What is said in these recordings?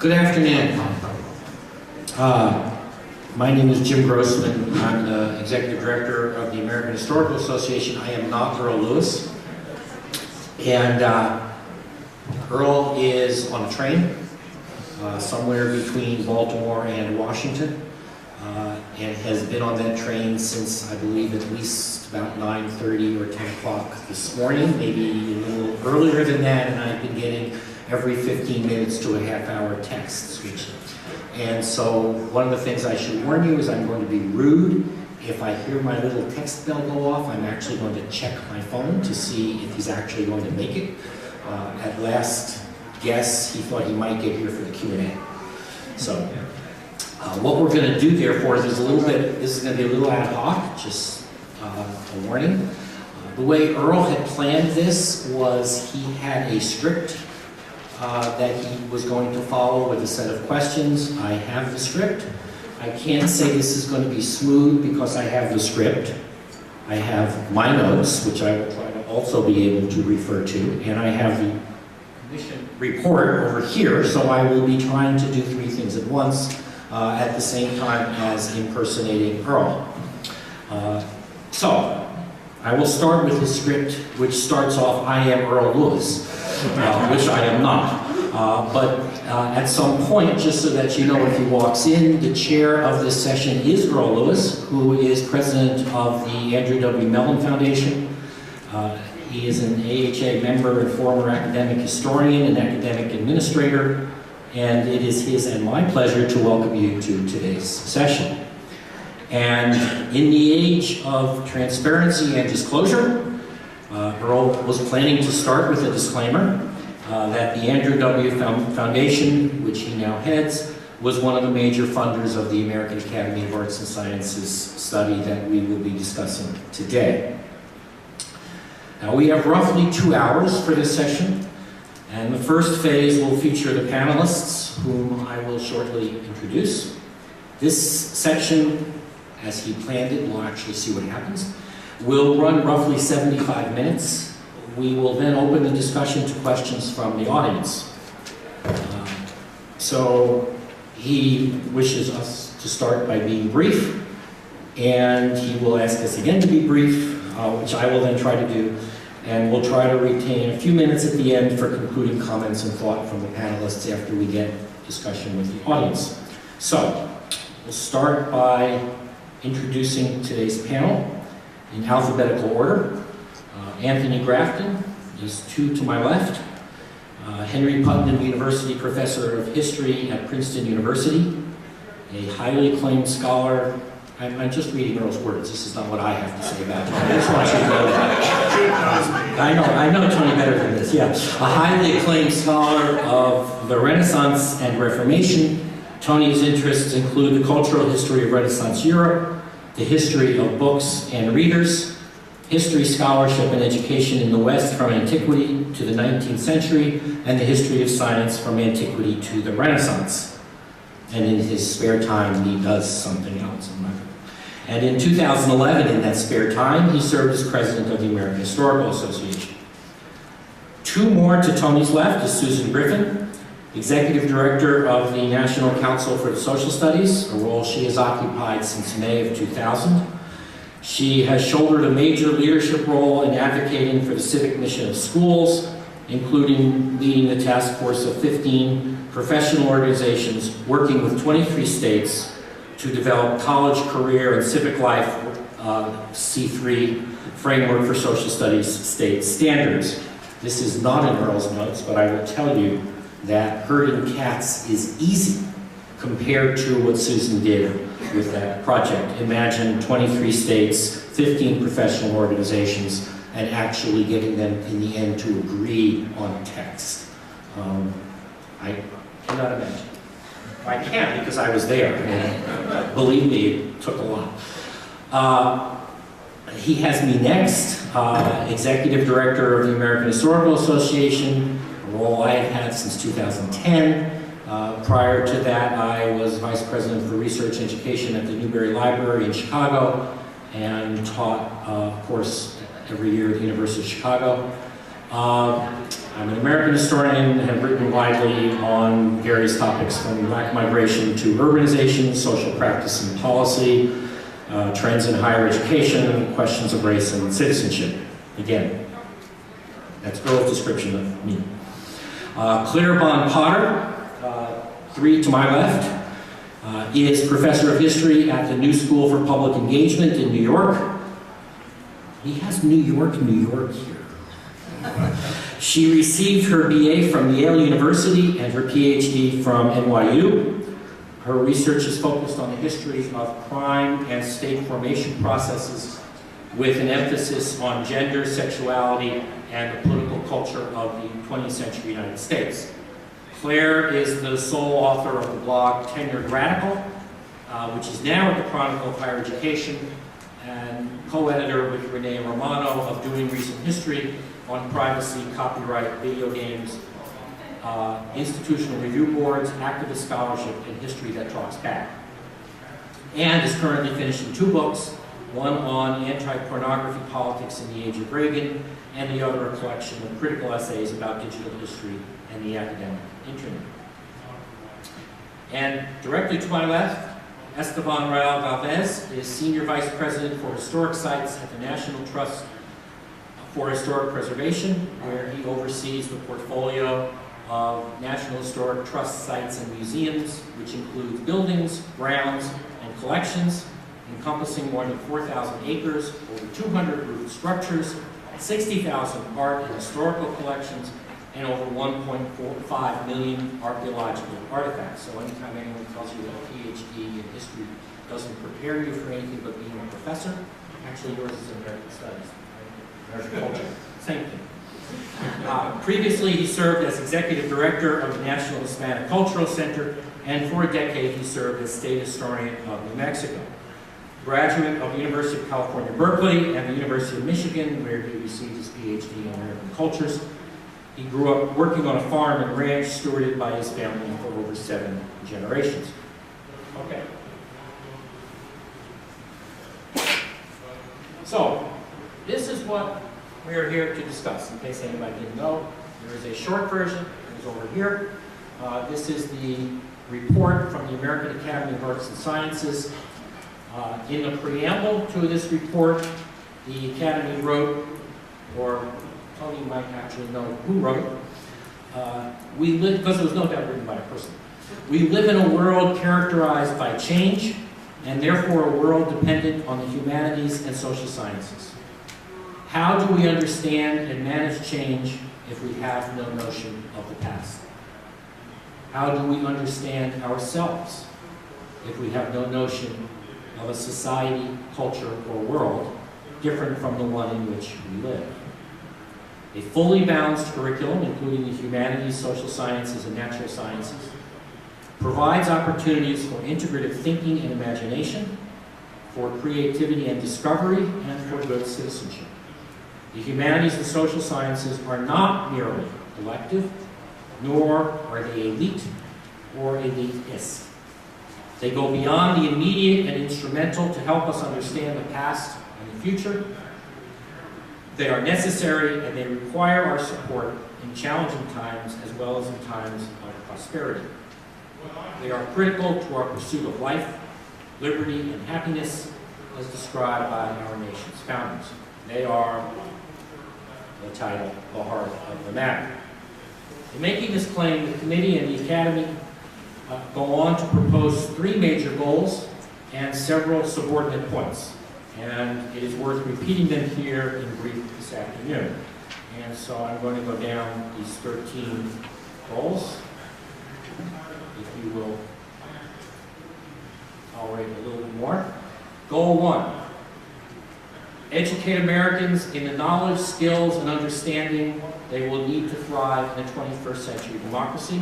Good afternoon. My name is Jim Grossman. I'm the Executive Director of the American Historical Association. I am not Earl Lewis. And Earl is on a train somewhere between Baltimore and Washington, and has been on that train since, I believe, at least about 9:30 or 10 o'clock this morning, maybe a little earlier than that, and I've been getting every 15 minutes to a half-hour text switching. And so one of the things I should warn you is I'm going to be rude. If I hear my little text bell go off, I'm actually going to check my phone to see if he's actually going to make it. At last guess, he thought he might get here for the Q&A. So what we're going to do, therefore, is this is going to be a little ad hoc, just a warning. The way Earl had planned this was he had a script that he was going to follow with a set of questions. I have the script. I can't say this is going to be smooth because I have the script. I have my notes, which I will try to also be able to refer to, and I have the commission report over here, so I will be trying to do three things at once at the same time as impersonating Earl. So, I will start with his script, which starts off, I am Earl Lewis, which I am not. But at some point, just so that you know if he walks in, the chair of this session is Earl Lewis, who is president of the Andrew W. Mellon Foundation. He is an AHA member and former academic historian and academic administrator, and it is his and my pleasure to welcome you to today's session. And in the age of transparency and disclosure, Earl was planning to start with a disclaimer that the Andrew W. Foundation, which he now heads, was one of the major funders of the American Academy of Arts and Sciences study that we will be discussing today. Now, we have roughly 2 hours for this session, and the first phase will feature the panelists, whom I will shortly introduce. This section, as he planned it, we'll actually see what happens, will run roughly 75 minutes. We will then open the discussion to questions from the audience. So he wishes us to start by being brief, and he will ask us again to be brief, which I will then try to do, and we'll try to retain a few minutes at the end for concluding comments and thought from the panelists after we get discussion with the audience. So we'll start by introducing today's panel in alphabetical order. Anthony Grafton is 2 to my left. Henry Putnam University Professor of History at Princeton University, a highly acclaimed scholar. I'm just reading Earl's words. This is not what I have to say about him. I just want you to know that. I know Tony better than this, yeah. A highly acclaimed scholar of the Renaissance and Reformation. Tony's interests include the cultural history of Renaissance Europe, the history of books and readers, history, scholarship, and education in the West from antiquity to the 19th century, and the history of science from antiquity to the Renaissance. And in his spare time, he does something else. And in 2011, in that spare time, he served as president of the American Historical Association. 2 more to Tony's left is Susan Griffin, Executive Director of the National Council for Social Studies, a role she has occupied since May of 2000. She has shouldered a major leadership role in advocating for the civic mission of schools, including leading the task force of 15 professional organizations working with 23 states to develop college, career, and civic life C3 framework for social studies state standards. This is not in Earl's notes, but I will tell you that herding cats is easy compared to what Susan did with that project. Imagine 23 states, 15 professional organizations, and actually getting them in the end to agree on text. I cannot imagine. I can because I was there, and believe me, it took a lot. He has me next, Executive Director of the American Historical Association, a role I have had since 2010. Prior to that, I was Vice President for Research Education at the Newberry Library in Chicago, and taught, of course, every year at the University of Chicago. I'm an American historian and have written widely on various topics from Black migration to urbanization, social practice and policy, trends in higher education, questions of race and citizenship. Again, that's Earl's description of me. Claire Bon Potter, three to my left, is professor of history at the New School for Public Engagement in New York. He has New York here. She received her BA from Yale University and her PhD from NYU. Her research is focused on the history of crime and state formation processes with an emphasis on gender, sexuality, and the political culture of the 20th century United States. Claire is the sole author of the blog Tenured Radical, which is now at the Chronicle of Higher Education, and co-editor with Renee Romano of Doing Recent History on privacy, copyright, video games, institutional review boards, activist scholarship, and history that talks back. And is currently finishing two books, one on anti-pornography politics in the age of Reagan, and the other a collection of critical essays about digital history and the academic internet. And directly to my left, Estevan Rael-Galvez is Senior Vice President for Historic Sites at the National Trust for Historic Preservation, where he oversees the portfolio of National Historic Trust sites and museums, which includes buildings, grounds, and collections, encompassing more than 4,000 acres, over 200 roofed structures, 60,000 art and historical collections, and over 1.45 million archaeological artifacts. So anytime anyone tells you that a PhD in history doesn't prepare you for anything but being a professor, actually yours is in American Studies. American culture, same thing. Previously, he served as executive director of the National Hispanic Cultural Center, and for a decade he served as state historian of New Mexico. Graduate of the University of California, Berkeley, and the University of Michigan, where he received his PhD in American cultures. He grew up working on a farm and ranch stewarded by his family for over 7 generations. Okay. So, this is what we're here to discuss. In case anybody didn't know, there is a short version. It is over here. This is the report from the American Academy of Arts and Sciences. In the preamble to this report, the Academy wrote, or Tony might actually know who wrote it, we live, because it was no doubt written by a person, we live in a world characterized by change, and therefore a world dependent on the humanities and social sciences. How do we understand and manage change if we have no notion of the past? How do we understand ourselves if we have no notion of a society, culture, or world different from the one in which we live? A fully balanced curriculum, including the humanities, social sciences, and natural sciences, provides opportunities for integrative thinking and imagination, for creativity and discovery, and for good citizenship. The humanities and social sciences are not merely elective, nor are they elite or elitist. They go beyond the immediate and instrumental to help us understand the past and the future. They are necessary and they require our support in challenging times as well as in times of prosperity. They are critical to our pursuit of life, liberty, and happiness as described by our nation's founders. They are the title, the heart of the matter. In making this claim, the committee and the Academy go on to propose 3 major goals and several subordinate points. And it is worth repeating them here in brief this afternoon. And so I'm going to go down these 13 goals. If you will tolerate a little bit more. Goal 1. Educate Americans in the knowledge, skills, and understanding they will need to thrive in a 21st century democracy.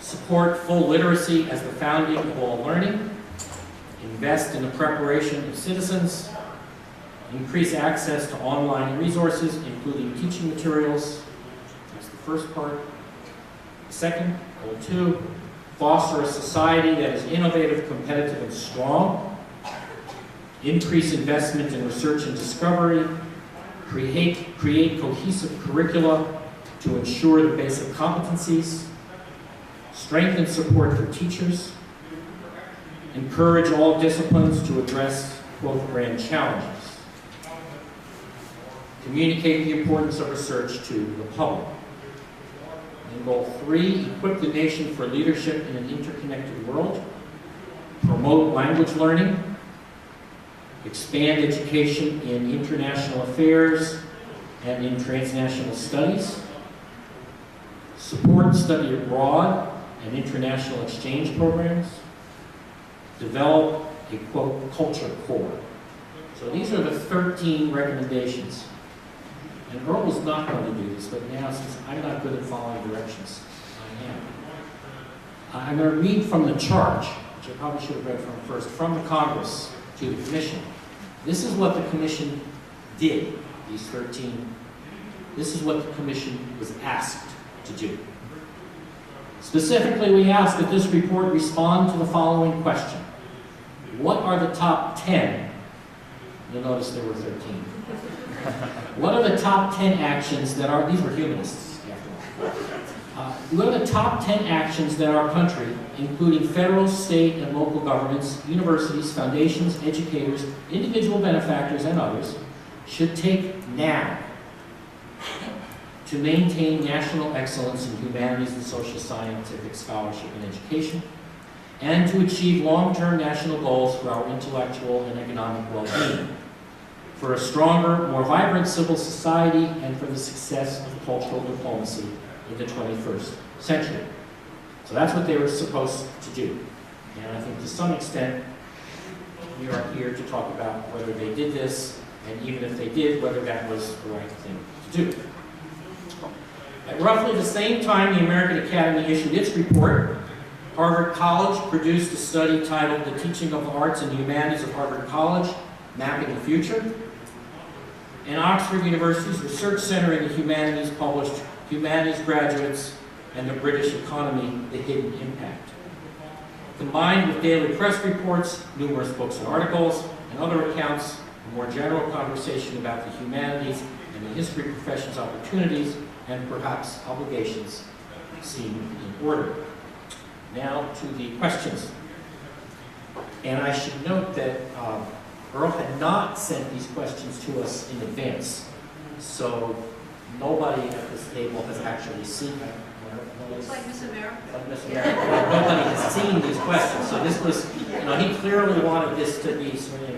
Support full literacy as the founding of all learning. Invest in the preparation of citizens. Increase access to online resources, including teaching materials. That's the first part. Second, goal 2, foster a society that is innovative, competitive, and strong. Increase investment in research and discovery. create cohesive curricula to ensure the basic competencies, strengthen support for teachers, encourage all disciplines to address, quote, grand challenges, communicate the importance of research to the public. And goal 3, equip the nation for leadership in an interconnected world, promote language learning, expand education in international affairs and in transnational studies, support study abroad and international exchange programs, develop a, quote, culture core. So these are the 13 recommendations. And Earl was not going to do this, but now since I'm not good at following directions, I am. I'm going to read from the charge, which I probably should have read from first, from the Congress to the Commission. This is what the Commission did, these 13. This is what the Commission was asked to do. Specifically, we ask that this report respond to the following question. What are the top 10? You'll notice there were 13. What are the top 10 actions that are, these were humanists, after all. What are the top 10 actions that our country, including federal, state, and local governments, universities, foundations, educators, individual benefactors, and others, should take now to maintain national excellence in humanities and social scientific scholarship and education, and to achieve long-term national goals for our intellectual and economic well-being, for a stronger, more vibrant civil society, and for the success of cultural diplomacy in the 21st century. So that's what they were supposed to do. And I think to some extent, we are here to talk about whether they did this, and even if they did, whether that was the right thing to do. At roughly the same time the American Academy issued its report, Harvard College produced a study titled The Teaching of the Arts and Humanities of Harvard College, Mapping the Future. And Oxford University's Research Center in the Humanities published Humanities Graduates and the British Economy, The Hidden Impact. Combined with daily press reports, numerous books and articles, and other accounts, a more general conversation about the humanities and the history profession's opportunities and perhaps obligations seem in order. Now to the questions. And I should note that Earl had not sent these questions to us in advance, so nobody at this table has actually seen them. It's like Miss America. Like Miss America. Nobody has seen these questions, so this was, he clearly wanted this to be sort of,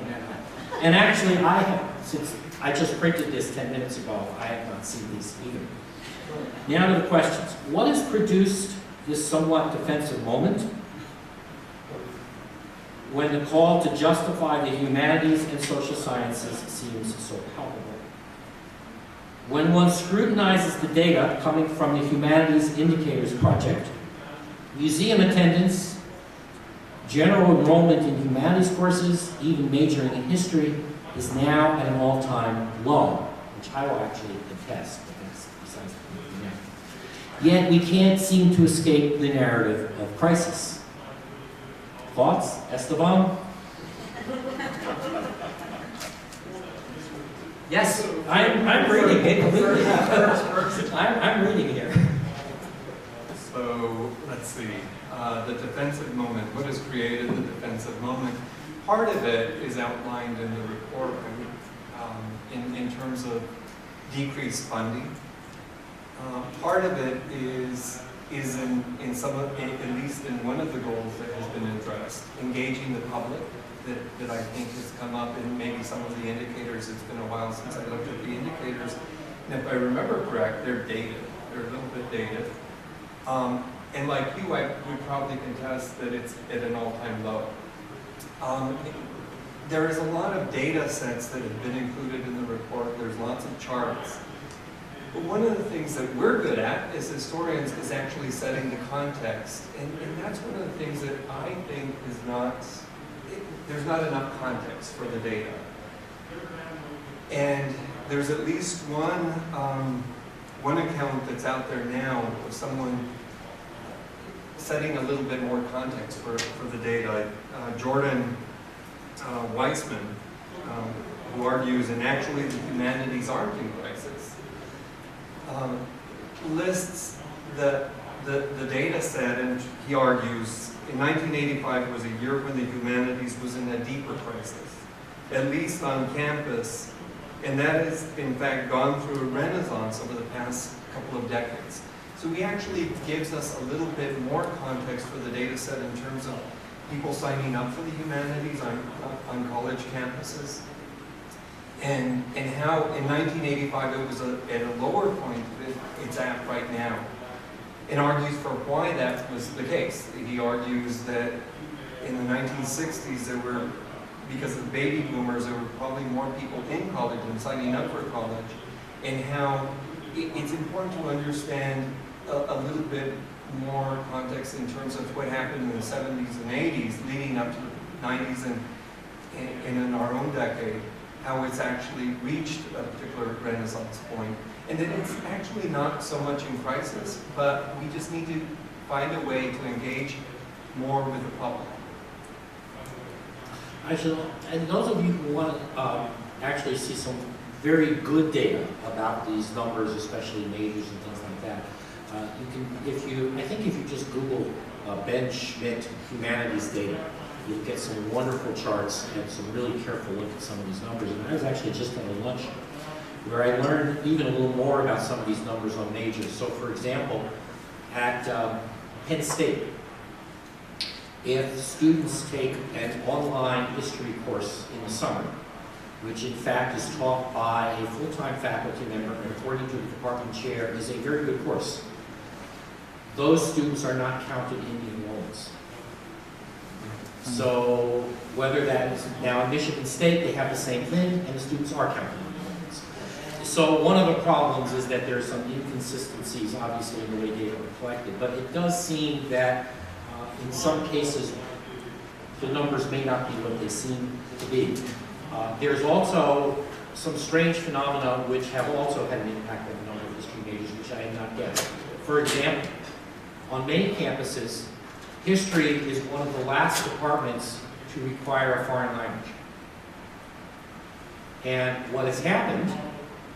and actually I have, since I just printed this 10 minutes ago, I have not seen these either. Now to the questions. What has produced this somewhat defensive moment when the call to justify the humanities and social sciences seems so palpable? When one scrutinizes the data coming from the Humanities Indicators Project, museum attendance, general enrollment in humanities courses, even majoring in history, is now at an all-time low, which I will actually attest. Yet we can't seem to escape the narrative of crisis. Thoughts, Estevan? Yes, I'm reading it. I'm reading here. So let's see. The defensive moment. What has created the defensive moment? Part of it is outlined in the report in terms of decreased funding. Part of it is in some of, at least in one of the goals that has been addressed, engaging the public, that I think has come up in maybe some of the indicators. It's been a while since I looked at the indicators. And if I remember correct, they're dated. They're a little bit dated. And like you, I would probably contest that it's at an all-time low. There is a lot of data sets that have been included in the report. There's lots of charts. But one of the things that we're good at as historians is actually setting the context. And that's one of the things that I think is not, there's not enough context for the data. And there's at least one account that's out there now of someone setting a little bit more context for the data. Jordan Weissman, who argues, and actually the humanities aren't in crisis, lists the data set, and he argues in 1985 was a year when the humanities was in a deeper crisis, at least on campus, and that has in fact gone through a renaissance over the past couple of decades. So he actually gives us a little bit more context for the data set in terms of people signing up for the humanities on college campuses, and how in 1985 it was at a lower point than it's at right now, and argues for why that was the case. He argues that in the 1960s there were, because of the baby boomers, there were probably more people in college than signing up for college, and how it's important to understand a little bit more context in terms of what happened in the 70s and 80s leading up to the 90s and in our own decade, how it's actually reached a particular renaissance point, and that it's actually not so much in crisis, but we just need to find a way to engage more with the public. Actually, and those of you who want to actually see some very good data about these numbers, especially majors and things like that, I think if you just Google Ben Schmidt humanities data, you'll get some wonderful charts and some really careful look at some of these numbers. And I was actually just at a lunch where I learned even a little more about some of these numbers on majors. So for example, at Penn State, if students take an online history course in the summer, which in fact is taught by a full-time faculty member and according to the department chair is a very good course, those students are not counted in the enrollments. So whether that is now in Michigan State, they have the same thing, and the students are counted in the enrollments. So one of the problems is that there are some inconsistencies, obviously, in the way data are collected, but it does seem that in some cases, the numbers may not be what they seem to be. There's also some strange phenomena which have also had an impact on the number of history majors, which I had not guessed. For example, on many campuses, history is one of the last departments to require a foreign language. And what has happened,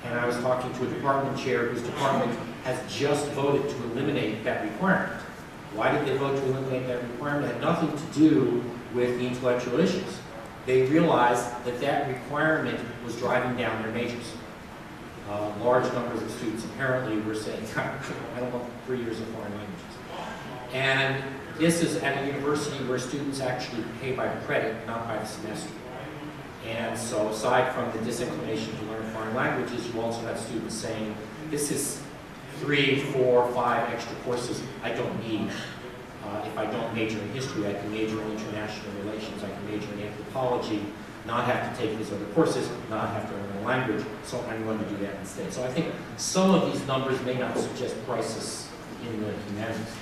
and I was talking to a department chair whose department has just voted to eliminate that requirement. Why did they vote to eliminate that requirement? It had nothing to do with the intellectual issues. They realized that that requirement was driving down their majors. Large numbers of students apparently were saying, I don't want 3 years of foreign languages. And this is at a university where students actually pay by credit, not by the semester. And so aside from the disinclination to learn foreign languages, you also have students saying, this is 3, 4, 5 extra courses I don't need. If I don't major in history, I can major in international relations, I can major in anthropology, not have to take these other courses, not have to learn a language, so I'm going to do that instead. So I think some of these numbers may not suggest crisis in the humanities.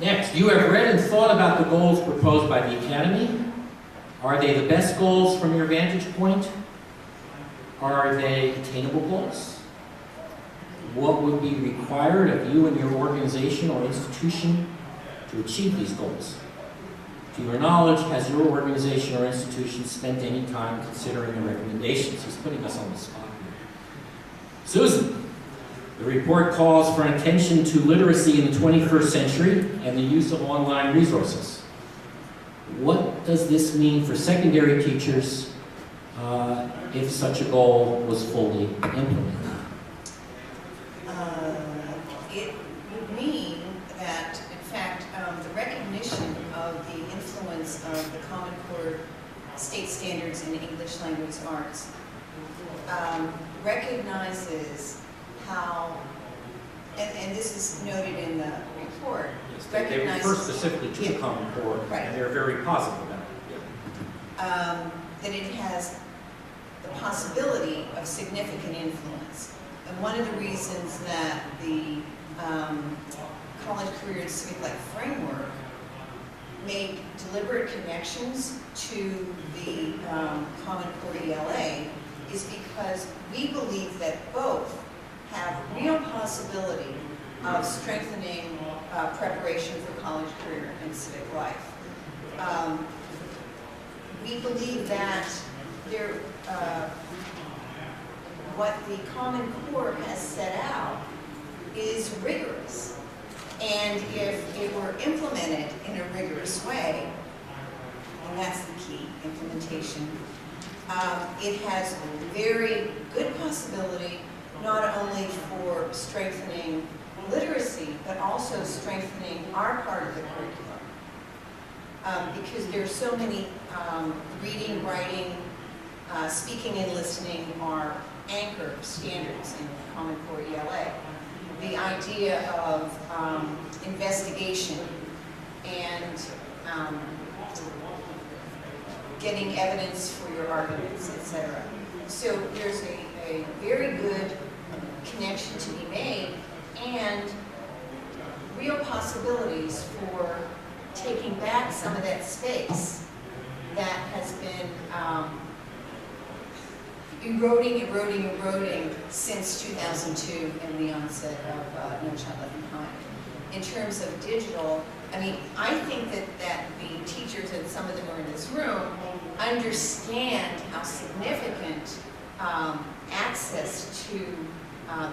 Next, you have read and thought about the goals proposed by the Academy. Are they the best goals from your vantage point? Are they attainable goals? What would be required of you and your organization or institution to achieve these goals? To your knowledge, has your organization or institution spent any time considering the recommendations? He's putting us on the spot here. Susan, the report calls for attention to literacy in the 21st century and the use of online resources. What does this mean for secondary teachers if such a goal was fully implemented? It would mean that, in fact, the recognition of the influence of the Common Core state standards in English language arts recognizes how, and this is noted in the report, yes, they refer specifically to the Common Core, right, and they're very positive about it. Yeah. That it has the possibility of significant influence. And one of the reasons that the College Career and Civic Life Framework made deliberate connections to the Common Core ELA is because we believe that both have real possibility of strengthening preparation for college career and civic life. We believe that what the Common Core has set out is rigorous. And if it were implemented in a rigorous way, and that's the key, implementation, it has very good possibility not only for strengthening literacy, but also strengthening our part of the curriculum. Because there's so many reading, writing, speaking and listening are anchor standards in Common Core ELA. The idea of investigation and getting evidence for your arguments, etc. So there's a very good connection to be made and real possibilities for taking back some of that space that has been eroding since 2002 and the onset of No Child Left Behind. In terms of digital, I mean, I think that the teachers, and some of them are in this room, understand how significant access to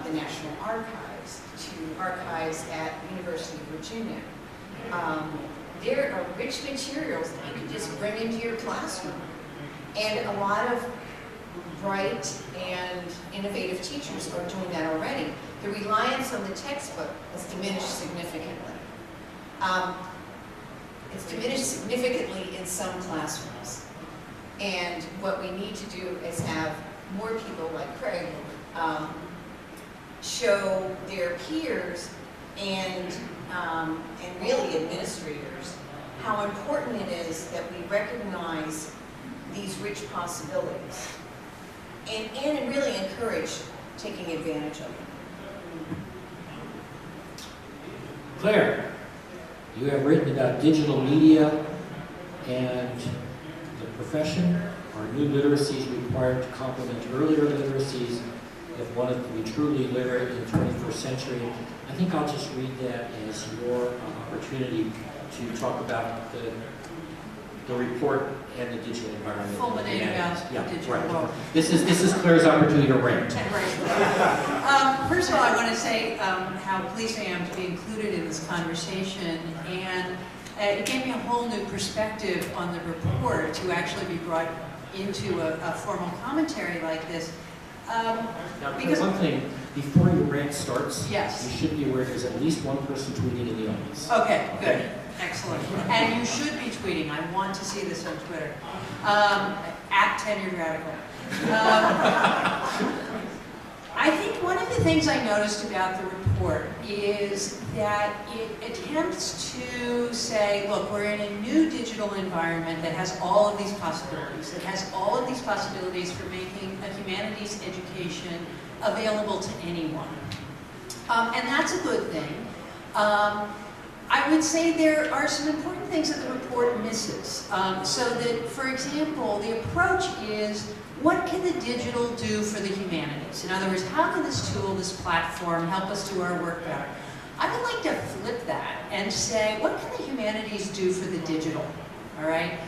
the National Archives, to archives at University of Virginia. There are rich materials that you can just bring into your classroom. And a lot of bright and innovative teachers are doing that already. The reliance on the textbook has diminished significantly. It's diminished significantly in some classrooms. And what we need to do is have more people like Craig show their peers and really administrators how important it is that we recognize these rich possibilities and really encourage taking advantage of them. Claire, you have written about digital media and the profession. Are new literacies required to complement earlier literacies if one is to be truly literate in the 21st century? I think I'll just read that as your opportunity to talk about the report and the digital environment. Fulminating about the digital world. This is Claire's opportunity to rant. First of all, I want to say how pleased I am to be included in this conversation, and it gave me a whole new perspective on the report to actually be brought into a formal commentary like this. Now, because one thing, before your rant starts, yes, you should be aware there's at least one person tweeting in the audience. Okay, good. Excellent. And you should be tweeting. I want to see this on Twitter. At Tenured Radical. I think one of the things I noticed about the report is that it attempts to say, look, we're in a new digital environment that has all of these possibilities. It has all of these possibilities for making a humanities education available to anyone. And that's a good thing. I would say there are some important things that the report misses. So that, for example, the approach is, what can the digital do for the humanities? In other words, how can this tool, this platform, help us do our work better? I would like to flip that and say, what can the humanities do for the digital? All right?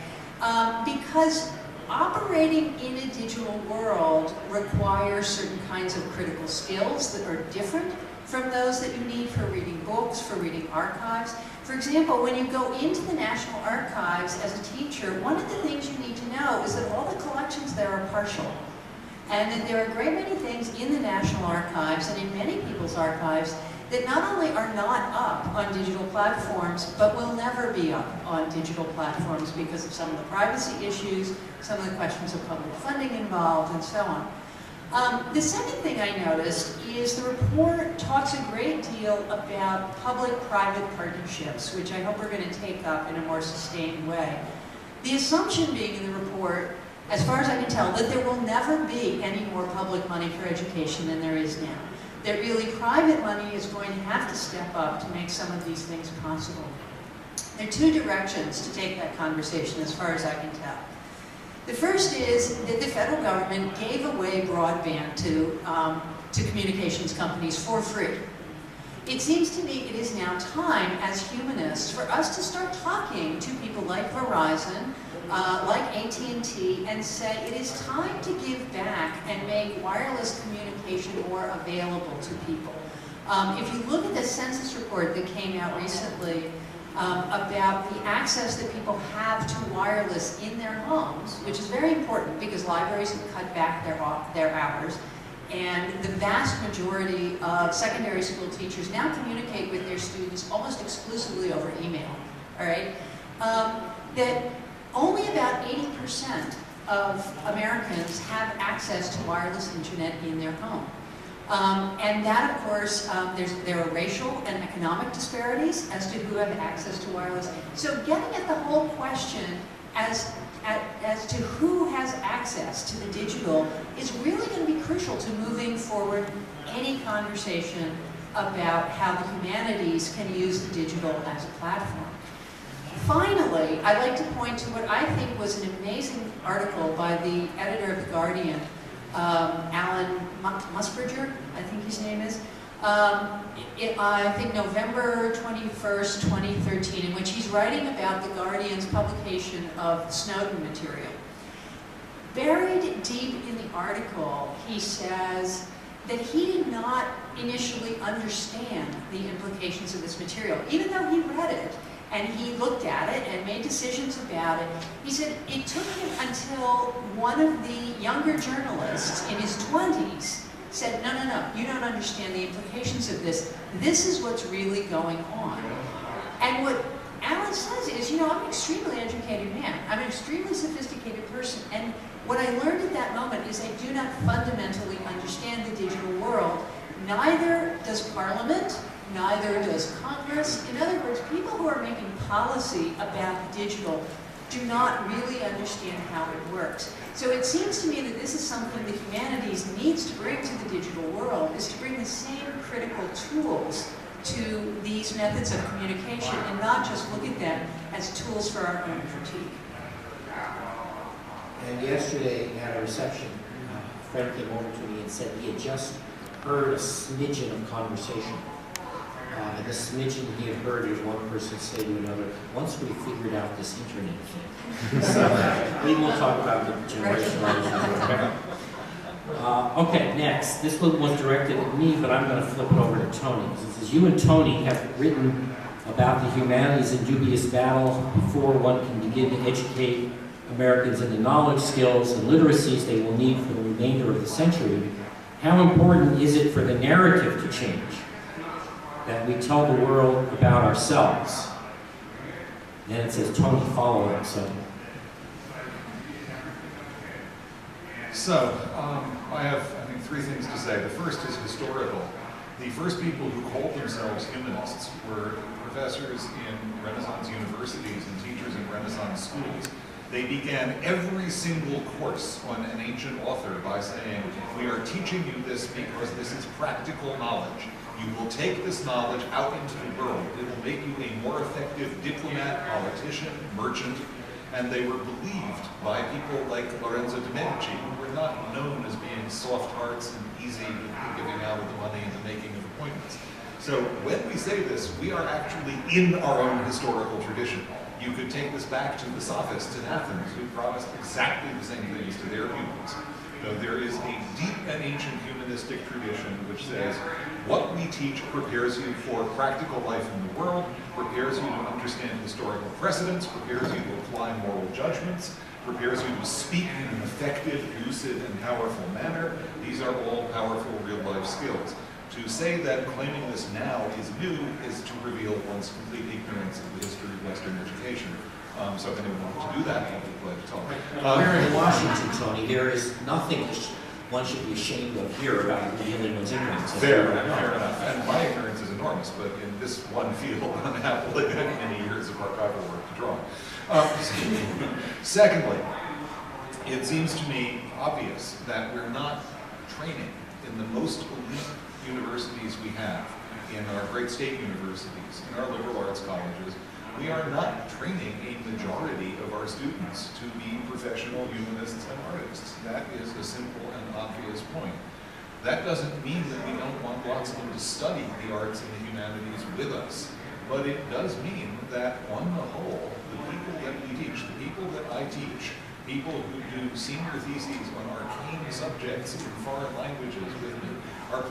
Because operating in a digital world requires certain kinds of critical skills that are different from those that you need for reading books, for reading archives. For example, when you go into the National Archives as a teacher, one of the things you need to know is that all the collections there are partial. And that there are a great many things in the National Archives and in many people's archives that not only are not up on digital platforms, but will never be up on digital platforms because of some of the privacy issues, some of the questions of public funding involved, and so on. The second thing I noticed is the report talks a great deal about public-private partnerships, which I hope we're going to take up in a more sustained way. The assumption being in the report, as far as I can tell, that there will never be any more public money for education than there is now. That really private money is going to have to step up to make some of these things possible. There are two directions to take that conversation, as far as I can tell. The first is that the federal government gave away broadband to communications companies for free. It seems to me it is now time, as humanists, for us to start talking to people like Verizon, like AT&T, and said it is time to give back and make wireless communication more available to people. If you look at the census report that came out recently about the access that people have to wireless in their homes, which is very important because libraries have cut back their hours, and the vast majority of secondary school teachers now communicate with their students almost exclusively over email, all right? That only about 80% of Americans have access to wireless internet in their home. And that, of course, there are racial and economic disparities as to who have access to wireless. So getting at the whole question as to who has access to the digital is really going to be crucial to moving forward any conversation about how the humanities can use the digital as a platform. Finally, I'd like to point to what I think was an amazing article by the editor of The Guardian, Alan Musburger, I think his name is, I think November 21st, 2013, in which he's writing about The Guardian's publication of Snowden material. Buried deep in the article, he says that he did not initially understand the implications of this material, even though he read it and he looked at it and made decisions about it. He said it took him until one of the younger journalists in his 20s said, no, you don't understand the implications of this. This is what's really going on. And what Alan says is, I'm an extremely educated man. I'm an extremely sophisticated person. And what I learned at that moment is I do not fundamentally understand the digital world. Neither does Parliament, neither does Congress. In other words, people who are making policy about the digital do not really understand how it works. So it seems to me that this is something the humanities needs to bring to the digital world, is to bring the same critical tools to these methods of communication and not just look at them as tools for our own critique. And yesterday at a reception, a friend came over to me and said he had just heard a smidgen of conversation. And the smidgen he had heard is one person say to another, once we figured out this internet thing. So we won't talk about the generational issues. Okay, next. This one was directed at me, but I'm going to flip it over to Tony. It says, you and Tony have written about the humanities in dubious battle before one can begin to educate Americans in the knowledge, skills, and literacies they will need for the remainder of the century. How important is it for the narrative to change? That we tell the world about ourselves. Then it says, Tony, follow it. So, I have, I think, three things to say. The first is historical. The first people who called themselves humanists were professors in Renaissance universities and teachers in Renaissance schools. They began every single course on an ancient author by saying, we are teaching you this because this is practical knowledge. You will take this knowledge out into the world. It will make you a more effective diplomat, politician, merchant, and they were believed by people like Lorenzo de' Medici, who were not known as being soft hearts and easy giving out of the money and the making of appointments. So when we say this, we are actually in our own historical tradition. You could take this back to the sophists in Athens, who promised exactly the same things to their pupils. So there is a deep and ancient humanistic tradition which says, what we teach prepares you for practical life in the world, prepares you to understand historical precedents, prepares you to apply moral judgments, prepares you to speak in an effective, lucid, and powerful manner. These are all powerful real-life skills. To say that claiming this now is new is to reveal one's complete ignorance of the history of Western education. So if anyone wants to do that, I'll be glad to talk. We're in Washington, Tony. There is nothing one should be ashamed of here about revealing one's ignorance. Fair enough. And my ignorance is enormous, but in this one field, I'm happily got many years of archival work to draw. Secondly, it seems to me obvious that we're not training in the most elite universities we have, in our great state universities, in our liberal arts colleges. We are not training a majority of our students to be professional humanists and artists. That is a simple and obvious point. That doesn't mean that we don't want lots of them to study the arts and the humanities with us. but it does mean that on the whole, the people that we teach, the people that I teach, people who do senior theses on arcane subjects in foreign languages with me, are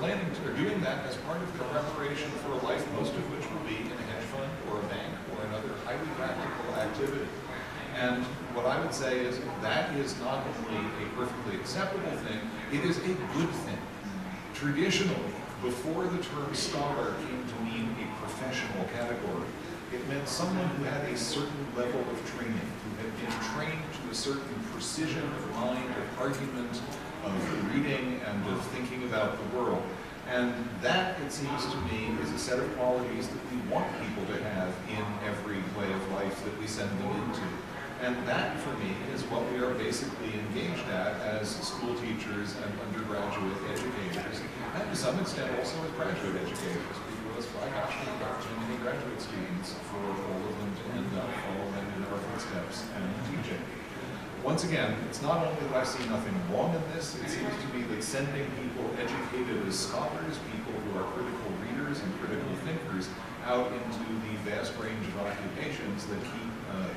doing that as part of their preparation for a life, most of which will be in a hedge fund or a bank or another highly practical activity. And what I would say is that is not only a perfectly acceptable thing, it is a good thing. Traditionally, before the term scholar came to mean a professional category, it meant someone who had a certain level of training, who had been trained to a certain precision of mind, of argument, of reading, and of thinking about the world. And that, it seems to me, is a set of qualities that we want people to have in every way of life that we send them into. And that, for me, is what we are basically engaged at as school teachers and undergraduate educators, and to some extent also as graduate educators, because I actually got too many graduate students for all of them to end up following in our footsteps and teaching. Once again, it's not only that I see nothing wrong in this, it seems to me that sending people educated as scholars, people who are critical readers and critical thinkers, out into the vast range of occupations that keep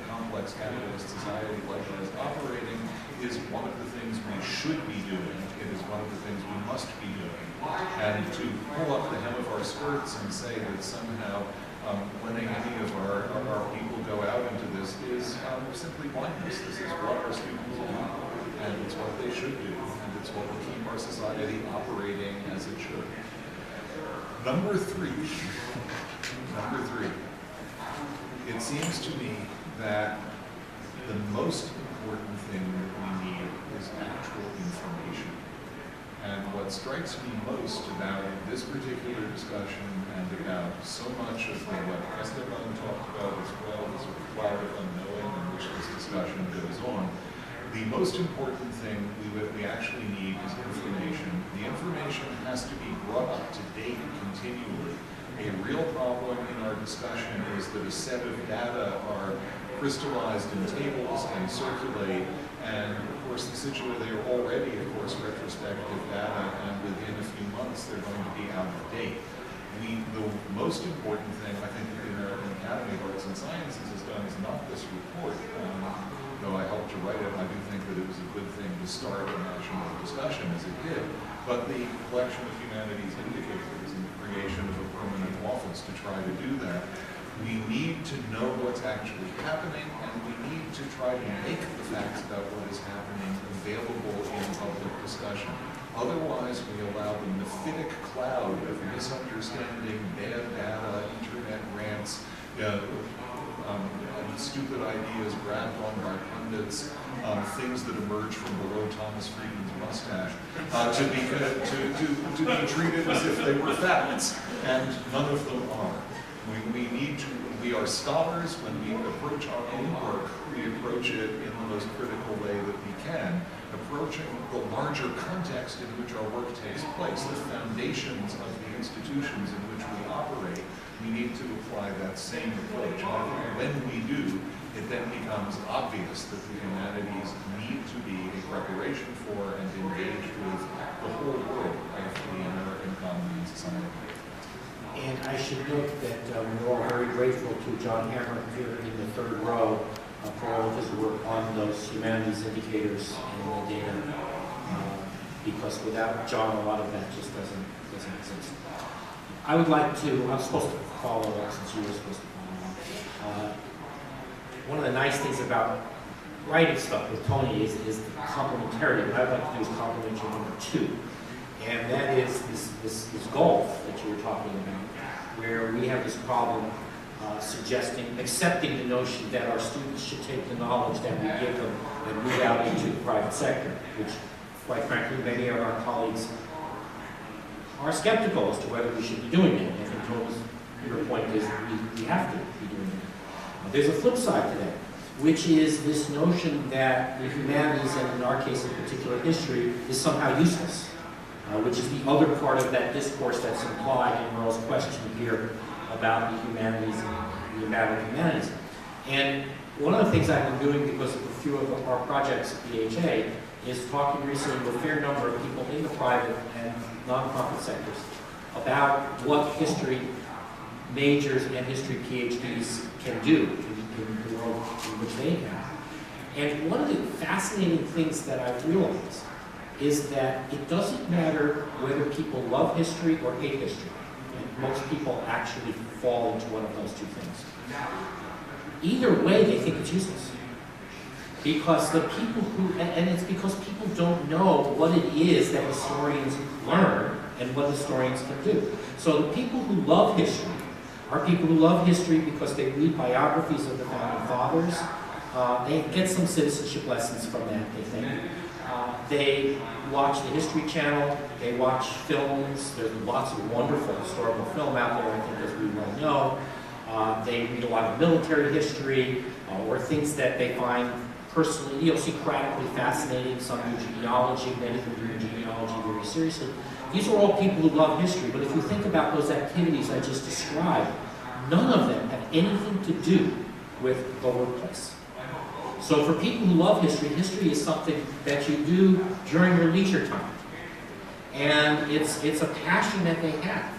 complex capitalist society like ours operating is one of the things we should be doing. It is one of the things we must be doing. And to pull up the hem of our skirts and say that somehow letting any of our people go out into this is simply blindness. This is what our students do, and it's what they should do, and it's what will keep our society operating as it should. Number three, it seems to me that the most important thing that we need is actual information. And what strikes me most about this particular discussion and about so much of what Estevan talked about as well, the sort of cloud of unknowing in which this discussion goes on, the most important thing we actually need is information. The information has to be brought up to date continually. A real problem in our discussion is that a set of data are crystallized in tables and circulate, and of course they are already, of course, retrospective data, and within a few months they're going to be out of date. The most important thing I think the American Academy of Arts and Sciences has done is not this report, though I helped to write it. I do think that it was a good thing to start a national discussion as it did, but the collection of humanities indicators and the creation of a permanent office to try to do that. We need to know what's actually happening, and we need to try to make the facts about what is happening available in public discussion. Otherwise, we allow the mephitic cloud of misunderstanding, bad data, internet rants, stupid ideas grabbed on by pundits, things that emerge from below Thomas Friedman's mustache, to be treated as if they were facts, and none of them are. We are scholars. When we approach our own work, we approach it in the most critical way that we can, approaching the larger context in which our work takes place, the foundations of the institutions in which we operate. We need to apply that same approach. And I think when we do, it then becomes obvious that the humanities need to be a preparation for and engage with the whole world of the American economy and society. And I should note that we're all very grateful to John Hammer here in the third row for all of his work on those humanities indicators and the data, because without John, a lot of that just doesn't exist. I would like to, I'm supposed to follow up since you were supposed to follow up. One of the nice things about writing stuff with Tony is the complementarity. What I'd like to do is complement your number two. And that is this gulf that you were talking about, where we have this problem accepting the notion that our students should take the knowledge that we give them and move out into the private sector, which, quite frankly, many of our colleagues are skeptical as to whether we should be doing it. I think Tony's your point is we have to be doing it. There's a flip side to that, which is this notion that the humanities, and in our case in particular history, is somehow useless. Which is the other part of that discourse that's implied in Earl's question here about the humanities and the amount of humanities. And one of the things I've been doing because of a few of our projects at BHA is talking recently with a fair number of people in the private and nonprofit sectors about what history majors and history PhDs can do in the world in which they have. And one of the fascinating things that I've realized is that it doesn't matter whether people love history or hate history. And most people actually fall into one of those two things. Either way, they think it's useless. Because the people who, and it's because people don't know what it is that historians learn and what historians can do. So the people who love history are people who love history because they read biographies of the founding fathers. They get some citizenship lessons from that, they think. They watch the History Channel, they watch films. There's lots of wonderful historical film out there, I think, as we well know. They read a lot of military history, or things that they find personally, idiosyncratically fascinating. Some do genealogy, many of them do genealogy very seriously. These are all people who love history, but if you think about those activities I just described, none of them have anything to do with the workplace. So for people who love history, history is something that you do during your leisure time. And it's a passion that they have.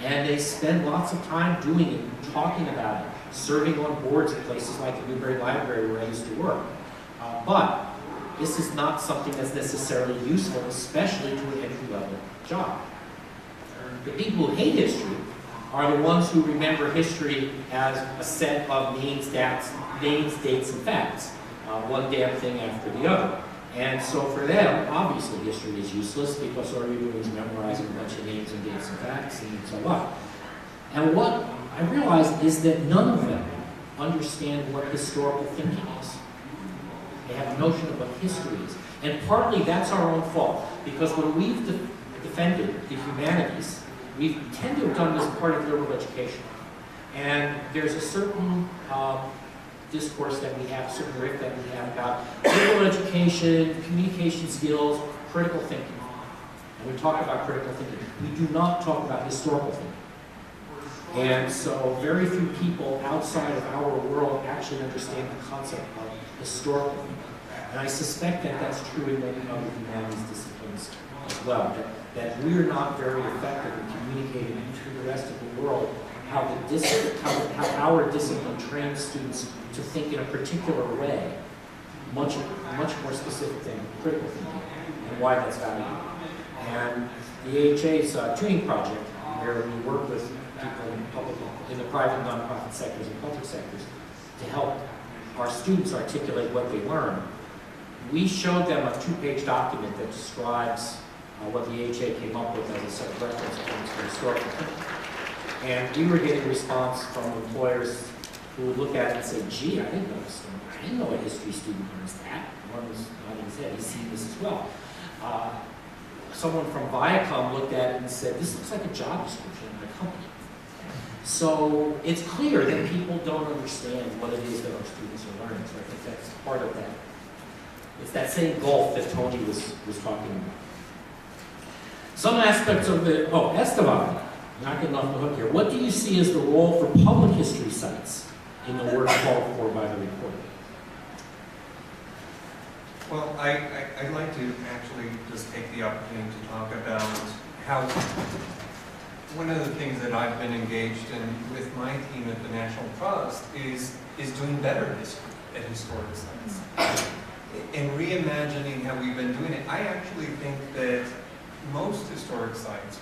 And they spend lots of time doing it, talking about it, serving on boards at places like the Newberry Library where I used to work. But this is not something that's necessarily useful, especially to an entry-level job. The people who hate history are the ones who remember history as a set of names, dates, and facts. One damn thing after the other. And so for them, obviously history is useless because all you're doing is memorizing a bunch of names and dates and facts and so on. And what I realized is that none of them understand what historical thinking is. They have a notion of what history is. And partly that's our own fault, because when we've defended the humanities, we tend to have done this part of liberal education. And there's a certain discourse that we have, a certain riff that we have about liberal education, communication skills, critical thinking. And we talk about critical thinking. We do not talk about historical thinking. And so very few people outside of our world actually understand the concept of historical thinking. And I suspect that that's true in many other humanities disciplines as well, that we're not very effective in communicating to the rest of the world how our discipline trains students to think in a particular way, much more specific than critical thinking, and why that's valuable. And the AHA's tuning project, where we work with people in the private nonprofit sectors and public sectors to help our students articulate what they learn, we showed them a two-page document that describes what the AHA came up with as a set of reference points for historical thinking. And we were getting response from employers who would look at it and say, gee, I didn't know a history student learns that. One was nodding his head, he's seen this as well. Someone from Viacom looked at it and said, this looks like a job description in a company. So it's clear that people don't understand what it is that our students are learning. So I think that's part of that. It's that same gulf that Tony was talking about. Some aspects of the, Estevan, not getting off the hook here. What do you see as the role for public history sites in the work called for by the report? Well, I'd like to actually just take the opportunity to talk about how one of the things that I've been engaged in with my team at the National Trust is doing better history at historic sites. And reimagining how we've been doing it. I actually think that most historic sites,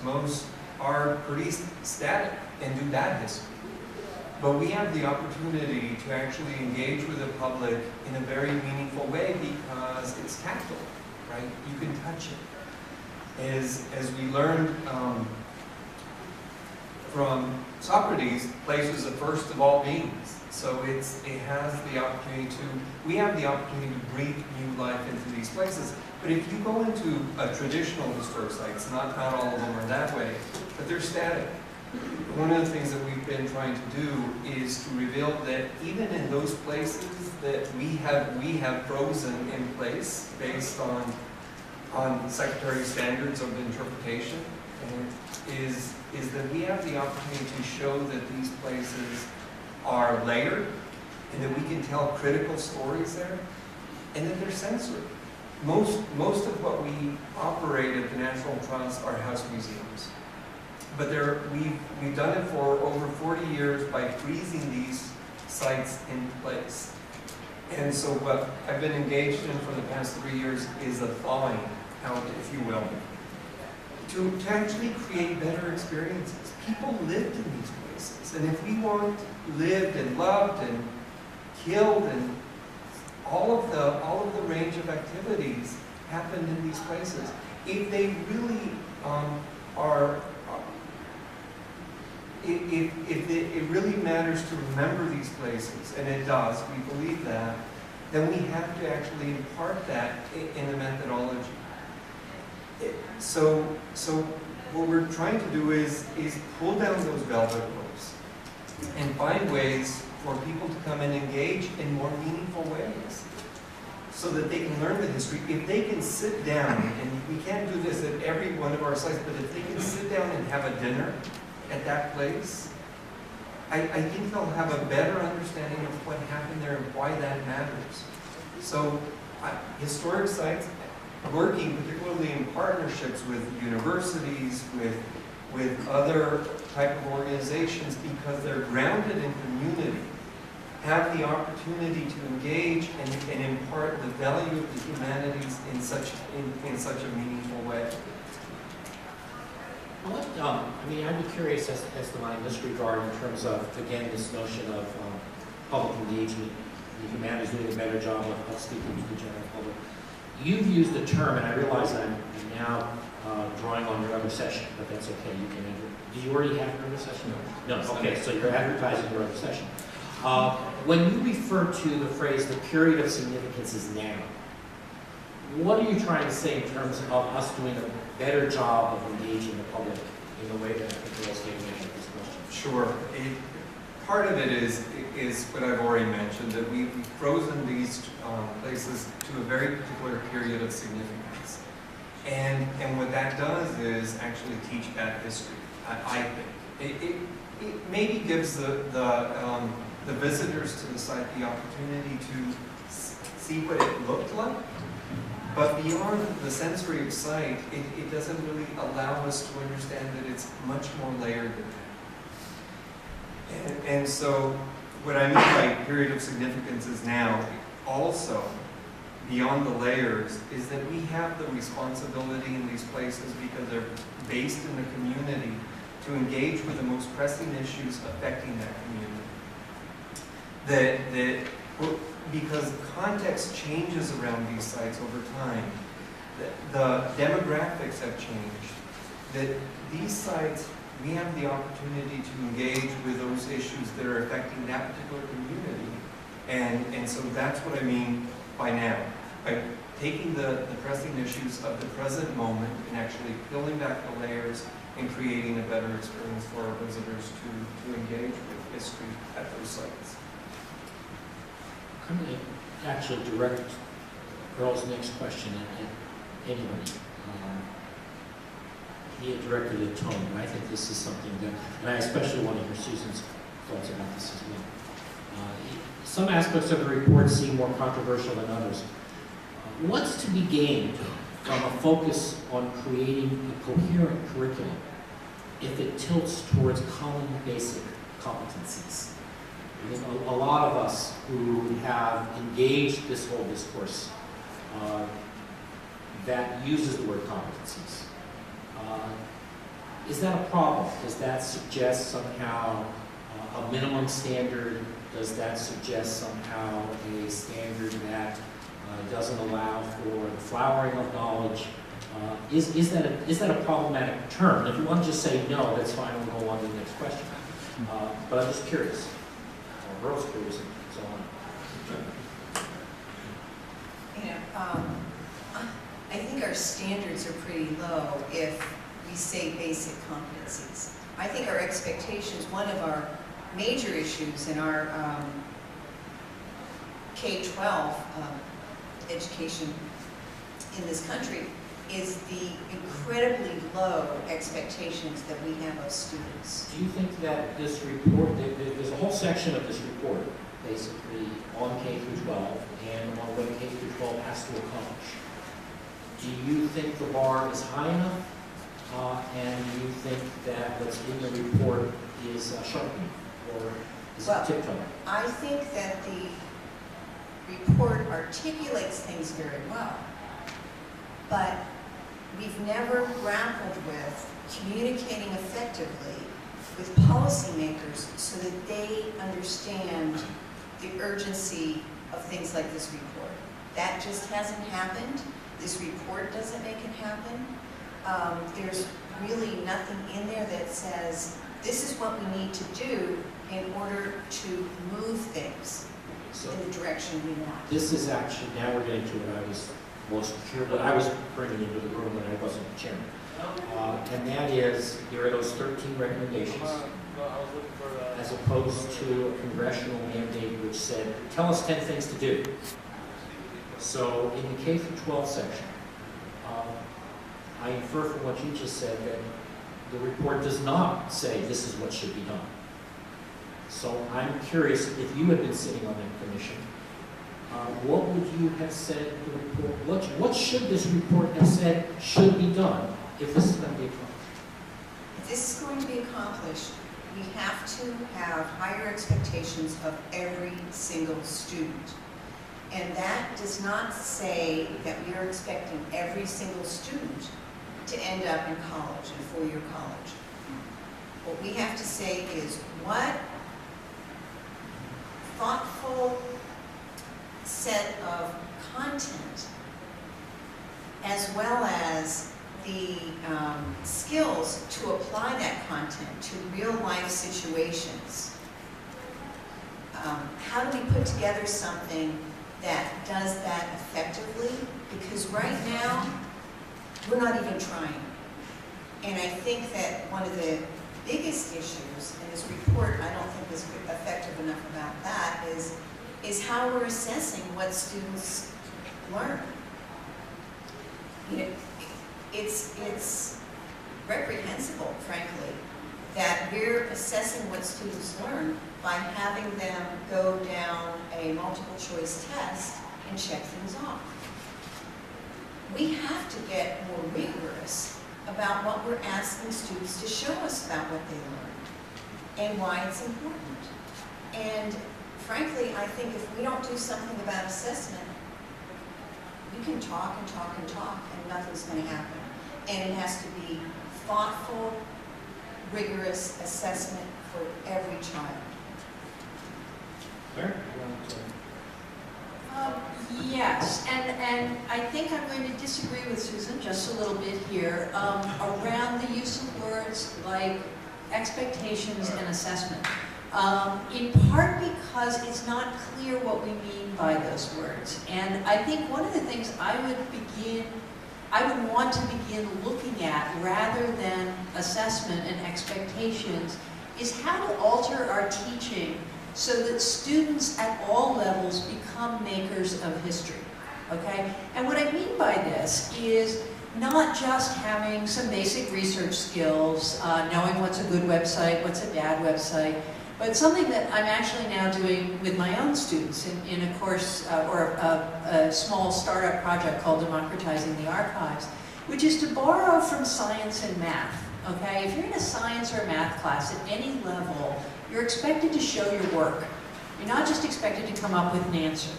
are pretty static and do bad history. But we have the opportunity to actually engage with the public in a very meaningful way because it's tactile, right? You can touch it. As we learned from Socrates, place was the first of all beings. So it has the opportunity we have the opportunity to breathe new life into these places. But if you go into a traditional historic sites, not all of them are that way, but they're static. One of the things that we've been trying to do is to reveal that even in those places that we have frozen in place based on secretary standards of interpretation, is that we have the opportunity to show that these places are layered and that we can tell critical stories there and that they're sensory. Most of what we operate at the National Trust are house museums. but we've done it for over 40 years by freezing these sites in place. And so what I've been engaged in for the past 3 years is a thawing out, if you will, to actually create better experiences. People lived in these places, and if we want lived and loved and killed and all of the range of activities happened in these places, if they really if it really matters to remember these places, and it does, we believe that, then we have to actually impart that in the methodology. So what we're trying to do is pull down those velvet ropes and find ways for people to come and engage in more meaningful ways so that they can learn the history. If they can sit down, and we can't do this at every one of our sites, but if they can sit down and have a dinner at that place, I think they'll have a better understanding of what happened there and why that matters. So historic sites, working particularly in partnerships with universities, with other type of organizations, because they're grounded in community, have the opportunity to engage and impart the value of the humanities in such a meaningful way. What, I mean, I'd be curious as to my in this regard in terms of, again, this notion of public engagement, the humanities doing a better job of speaking to the general public. You've used the term, and I realize I'm now drawing on your other session, but that's okay. You can enter. Do you already have your other session? No. Okay, so you're advertising your other session. When you refer to the phrase, the period of significance is now, what are you trying to say in terms of us doing a better job of engaging the public in the way that I think Earl's getting at this question? Sure. Part of it is what I've already mentioned, that we've frozen these places to a very particular period of significance. And what that does is actually teach that history, I think. It maybe gives the visitors to the site the opportunity to see what it looked like, but beyond the sensory of sight, it doesn't really allow us to understand that it's much more layered than that. And so what I mean by period of significance is now also, beyond the layers, is that we have the responsibility in these places, because they're based in the community, to engage with the most pressing issues affecting that community. Because context changes around these sites over time, the demographics have changed, that these sites, we have the opportunity to engage with those issues that are affecting that particular community. And so that's what I mean by now. By taking the pressing issues of the present moment and actually peeling back the layers and creating a better experience for our visitors to engage with history at those sites. I'm going to actually direct Earl's next question at anybody. He had directed it to Tony, and I think this is something that, and I especially want to hear Susan's thoughts about this as well. Some aspects of the report seem more controversial than others. What's to be gained from a focus on creating a coherent curriculum if it tilts towards common basic competencies? A lot of us who have engaged this whole discourse that uses the word competencies. Is that a problem? Does that suggest somehow a minimum standard? Does that suggest somehow a standard that doesn't allow for the flowering of knowledge? Is that a problematic term? If you want to just say no, that's fine. We'll go on to the next question. But I'm just curious. Earl's curious, and so on. You know, I think our standards are pretty low if we say basic competencies. I think our expectations, one of our major issues in our K-12 education in this country is the incredibly low expectations that we have of students. Do you think that this report, there's a whole section of this report, basically, on K through 12 and on what K through 12 has to accomplish? Do you think the bar is high enough? And do you think that that what's in the report is sharpened or is Well, tiptoed? I think that the report articulates things very well, but we've never grappled with communicating effectively with policymakers so that they understand the urgency of things like this report. That just hasn't happened. This report doesn't make it happen. There's really nothing in there that says, this is what we need to do in order to move things So in the direction we want. this is actually, now we're getting to what I was most curious, what I was bringing into the room when I wasn't chairman. And that is, there are those 13 recommendations, as opposed to a congressional mandate which said, tell us 10 things to do. So in the K through 12 section, I infer from what you just said that the report does not say this is what should be done. So I'm curious, if you had been sitting on that commission, what would you have said in the report? What should this report have said should be done if this is going to be accomplished? If this is going to be accomplished, we have to have higher expectations of every single student. And that does not say that we are expecting every single student to end up in college, in four-year college. What we have to say is what thoughtful set of content, as well as the skills to apply that content to real-life situations. How do we put together something that does that effectively? Because right now, we're not even trying. And I think that one of the biggest issues in this report, I don't think was effective enough about that, is how we're assessing what students learn. You know, it's reprehensible, frankly, that we're assessing what students learn by having them go down a multiple choice test and check things off. We have to get more rigorous about what we're asking students to show us about what they learned and why it's important. And frankly, I think if we don't do something about assessment, we can talk and talk and talk and nothing's going to happen. And it has to be thoughtful, rigorous assessment for every child. Claire? Yes, and I think I'm going to disagree with Susan just a little bit here around the use of words like expectations and assessment. In part because it's not clear what we mean by those words. And I think one of the things I would want to begin looking at rather than assessment and expectations is how to alter our teaching so that students at all levels become makers of history, okay? And what I mean by this is not just having some basic research skills, knowing what's a good website, what's a bad website, but something that I'm actually now doing with my own students in a course or a small startup project called Democratizing the Archives, which is to borrow from science and math, okay? If you're in a science or math class at any level, you're expected to show your work. You're not just expected to come up with an answer.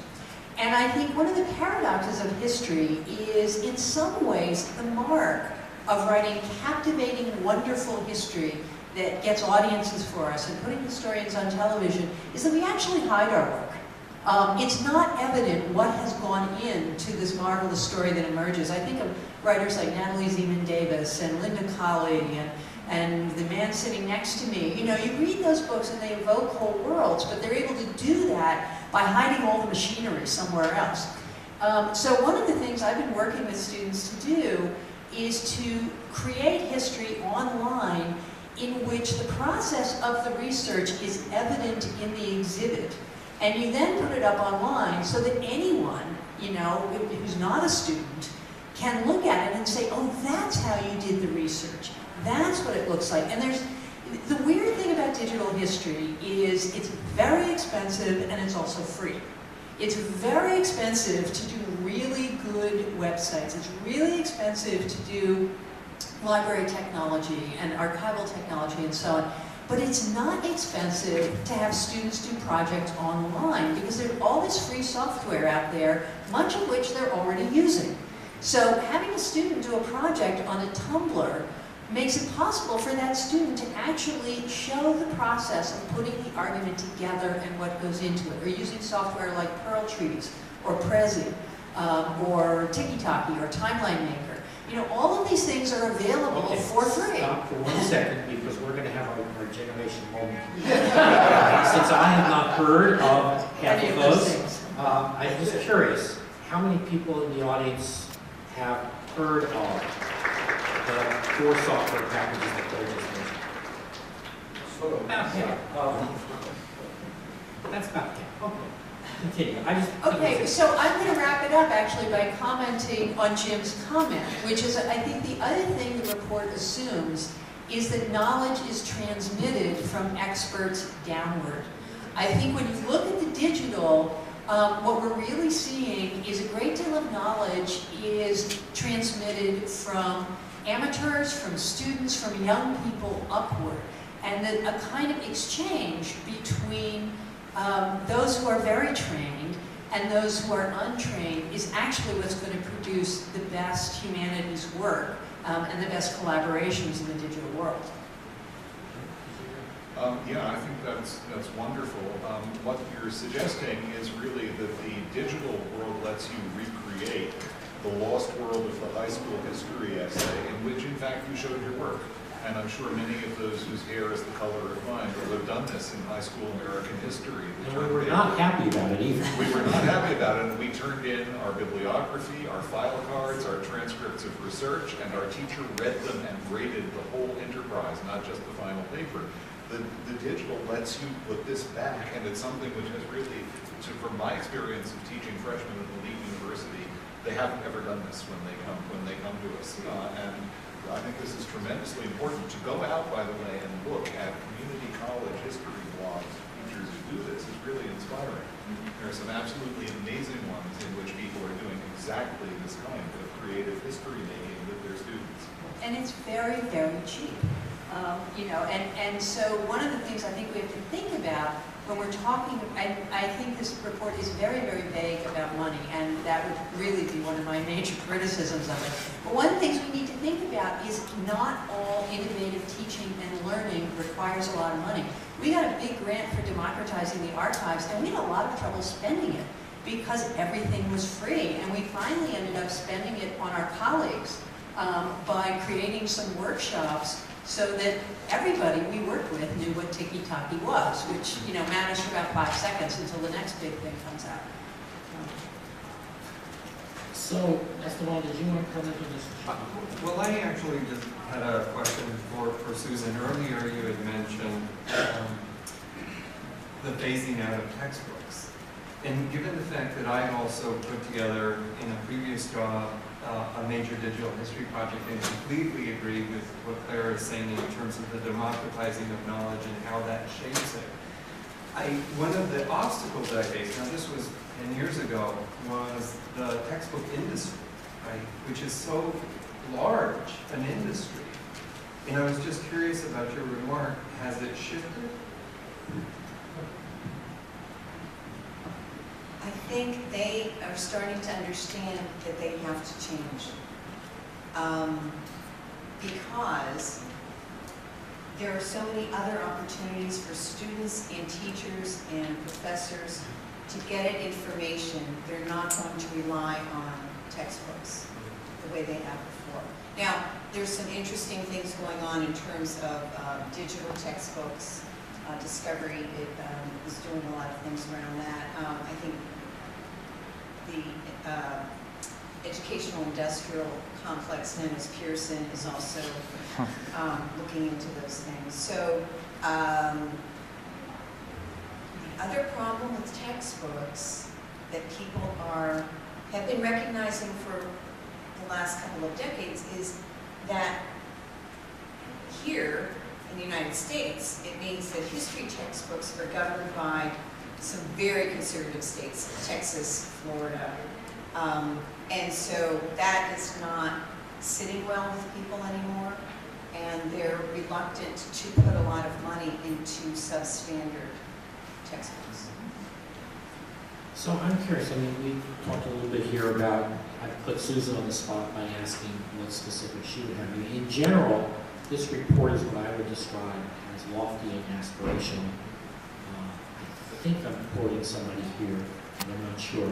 And I think one of the paradoxes of history is, in some ways, the mark of writing captivating, wonderful history that gets audiences for us and putting historians on television is that we actually hide our work. It's not evident what has gone into this marvelous story that emerges. I think of writers like Natalie Zeman Davis and Linda Colley and the man sitting next to me. You know, you read those books and they evoke whole worlds, but they're able to do that by hiding all the machinery somewhere else. So one of the things I've been working with students to do is to create history online in which the process of the research is evident in the exhibit. And you then put it up online so that anyone, you know, who's not a student can look at it and say, oh, that's how you did the research. That's what it looks like. And the weird thing about digital history is it's very expensive and it's also free. It's very expensive to do really good websites. It's really expensive to do library technology and archival technology and so on. But it's not expensive to have students do projects online because there's all this free software out there, much of which they're already using. So having a student do a project on a Tumblr makes it possible for that student to actually show the process of putting the argument together and what goes into it, or using software like Perl Trees, or Prezi, or Tiki-Taki, or Timeline Maker. You know, all of these things are available for free. Stop for 1 second, because we're going to have our generation moment. Since I have not heard of half Any of of those those, things. I'm just curious, how many people in the audience have heard of the 4 software packages that Claire just mentioned? About half. That's about half. Okay. Continue. Okay, so I'm going to wrap it up actually by commenting on Jim's comment, which is, I think the other thing the report assumes is that knowledge is transmitted from experts downward. I think when you look at the digital, what we're really seeing is a great deal of knowledge is transmitted from amateurs, from students, from young people upward, and that a kind of exchange between those who are very trained and those who are untrained is actually what's going to produce the best humanities work and the best collaborations in the digital world. Yeah, I think that's wonderful. What you're suggesting is really that the digital world lets you recreate the lost world of the high school history essay, in which in fact you showed your work. And I'm sure many of those whose hair is the color of mine will have done this in high school American history. And we were not happy about it either. We were not happy about it, and we turned in our bibliography, our file cards, our transcripts of research, and our teacher read them and graded the whole enterprise, not just the final paper. The digital lets you put this back, and it's something which has really, from my experience of teaching freshmen at the Elite University, they haven't ever done this when they come to us. And I think this is tremendously important. To go out, by the way, and look at community college history blogs, teachers who do this, is really inspiring. There are some absolutely amazing ones in which people are doing exactly this kind of creative history making with their students. And it's very, very cheap. You know, and so one of the things I think we have to think about when we're talking, I think this report is very, very vague about money, and that would really be one of my major criticisms of it. But one of the things we need to think about is not all innovative teaching and learning requires a lot of money. We got a big grant for democratizing the archives, and we had a lot of trouble spending it because everything was free, and we finally ended up spending it on our colleagues by creating some workshops so that everybody we worked with knew what Tiki-Taki was, which, you know, managed for about 5 seconds until the next big thing comes out. So, Estevan, did you want to comment on this? Well, I actually just had a question for Susan. Earlier you had mentioned the phasing out of textbooks. And given the fact that I also put together in a previous job a major digital history project and completely agree with what Claire is saying in terms of the democratizing of knowledge and how that shapes it. One of the obstacles that I faced, now this was 10 years ago, was the textbook industry, right, which is so large an industry. And I was just curious about your remark, has it shifted? I think they are starting to understand that they have to change. Because there are so many other opportunities for students and teachers and professors to get at information. They're not going to rely on textbooks the way they have before. Now, there's some interesting things going on in terms of digital textbooks. Discovery is doing a lot of things around that. I think the educational industrial complex known as Pearson is also looking into those things. So the other problem with textbooks that people have been recognizing for the last couple of decades is that here in the United States, it means that history textbooks are governed by some very conservative states, Texas, Florida, and so that is not sitting well with people anymore, and they're reluctant to put a lot of money into substandard textbooks. So I'm curious, I mean, we talked a little bit here about, I put Susan on the spot by asking what specific she would have. I mean, in general, this report is what I would describe as lofty and aspirational. I think I'm quoting somebody here, and I'm not sure.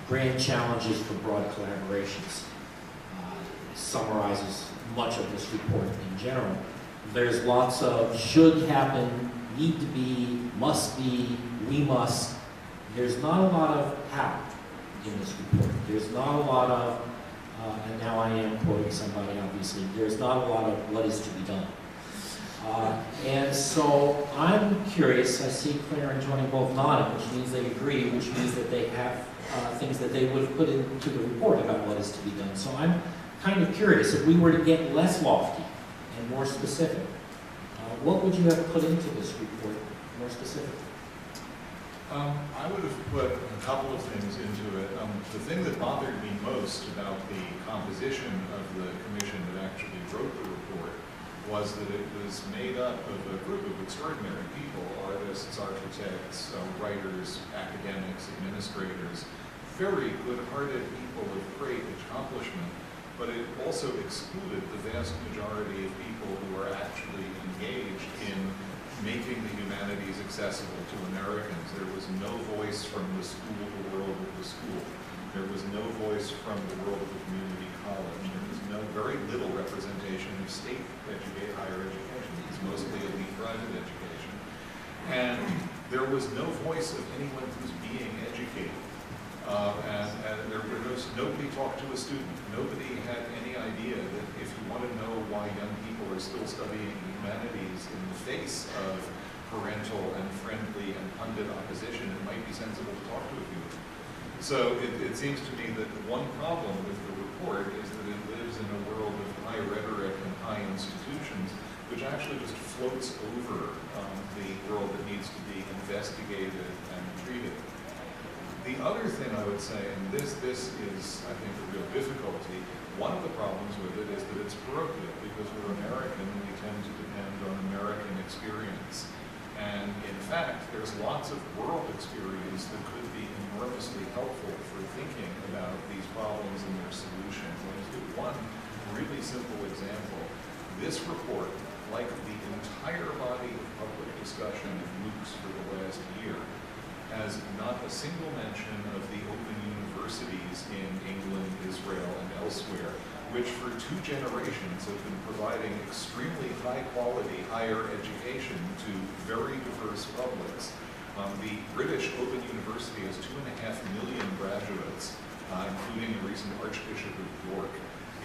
Grand challenges for broad collaborations. Summarizes much of this report in general. There's lots of should happen, need to be, must be, we must. There's not a lot of how in this report. There's not a lot of, and now I am quoting somebody obviously, there's not a lot of what is to be done. And so I'm curious, I see Claire and Johnny both nodding, which means they agree, which means that they have things that they would have put into the report about what is to be done. So I'm kind of curious, if we were to get less lofty and more specific, what would you have put into this report more specifically? I would have put a couple of things into it. The thing that bothered me most about the composition of the commission that actually wrote the report was that it was made up of a group of extraordinary people, artists, architects, writers, academics, administrators, very good-hearted people of great accomplishment, but it also excluded the vast majority of people who are actually engaged in making the humanities accessible to Americans. There was no voice from the school, the world of the school. There was no voice from the world of the community college. There was no, very little representation of state higher education. It was mostly elite private education. And there was no voice of anyone who's being educated. And there was nobody talked to a student. Nobody had any idea that if you want to know why young people are still studying humanities in the face of parental and friendly and pundit opposition, it might be sensible to talk to a few of them. So it seems to me that one problem with the report is that it lives in a world of high rhetoric and high institutions, which actually just floats over the world that needs to be investigated and treated. The other thing I would say, and this is, I think, a real difficulty, one of the problems with it is that it's parochial, because we're American and we tend to depend on American experience. And in fact, there's lots of world experience that could be enormously helpful for thinking about these problems and their solution. Let's do one really simple example. This report, like the entire body of public discussion of MOOCs for the last year, has not a single mention of the open universities in England, Israel, and elsewhere, which for 2 generations have been providing extremely high quality higher education to very diverse publics. The British Open University has 2.5 million graduates, including the recent Archbishop of York.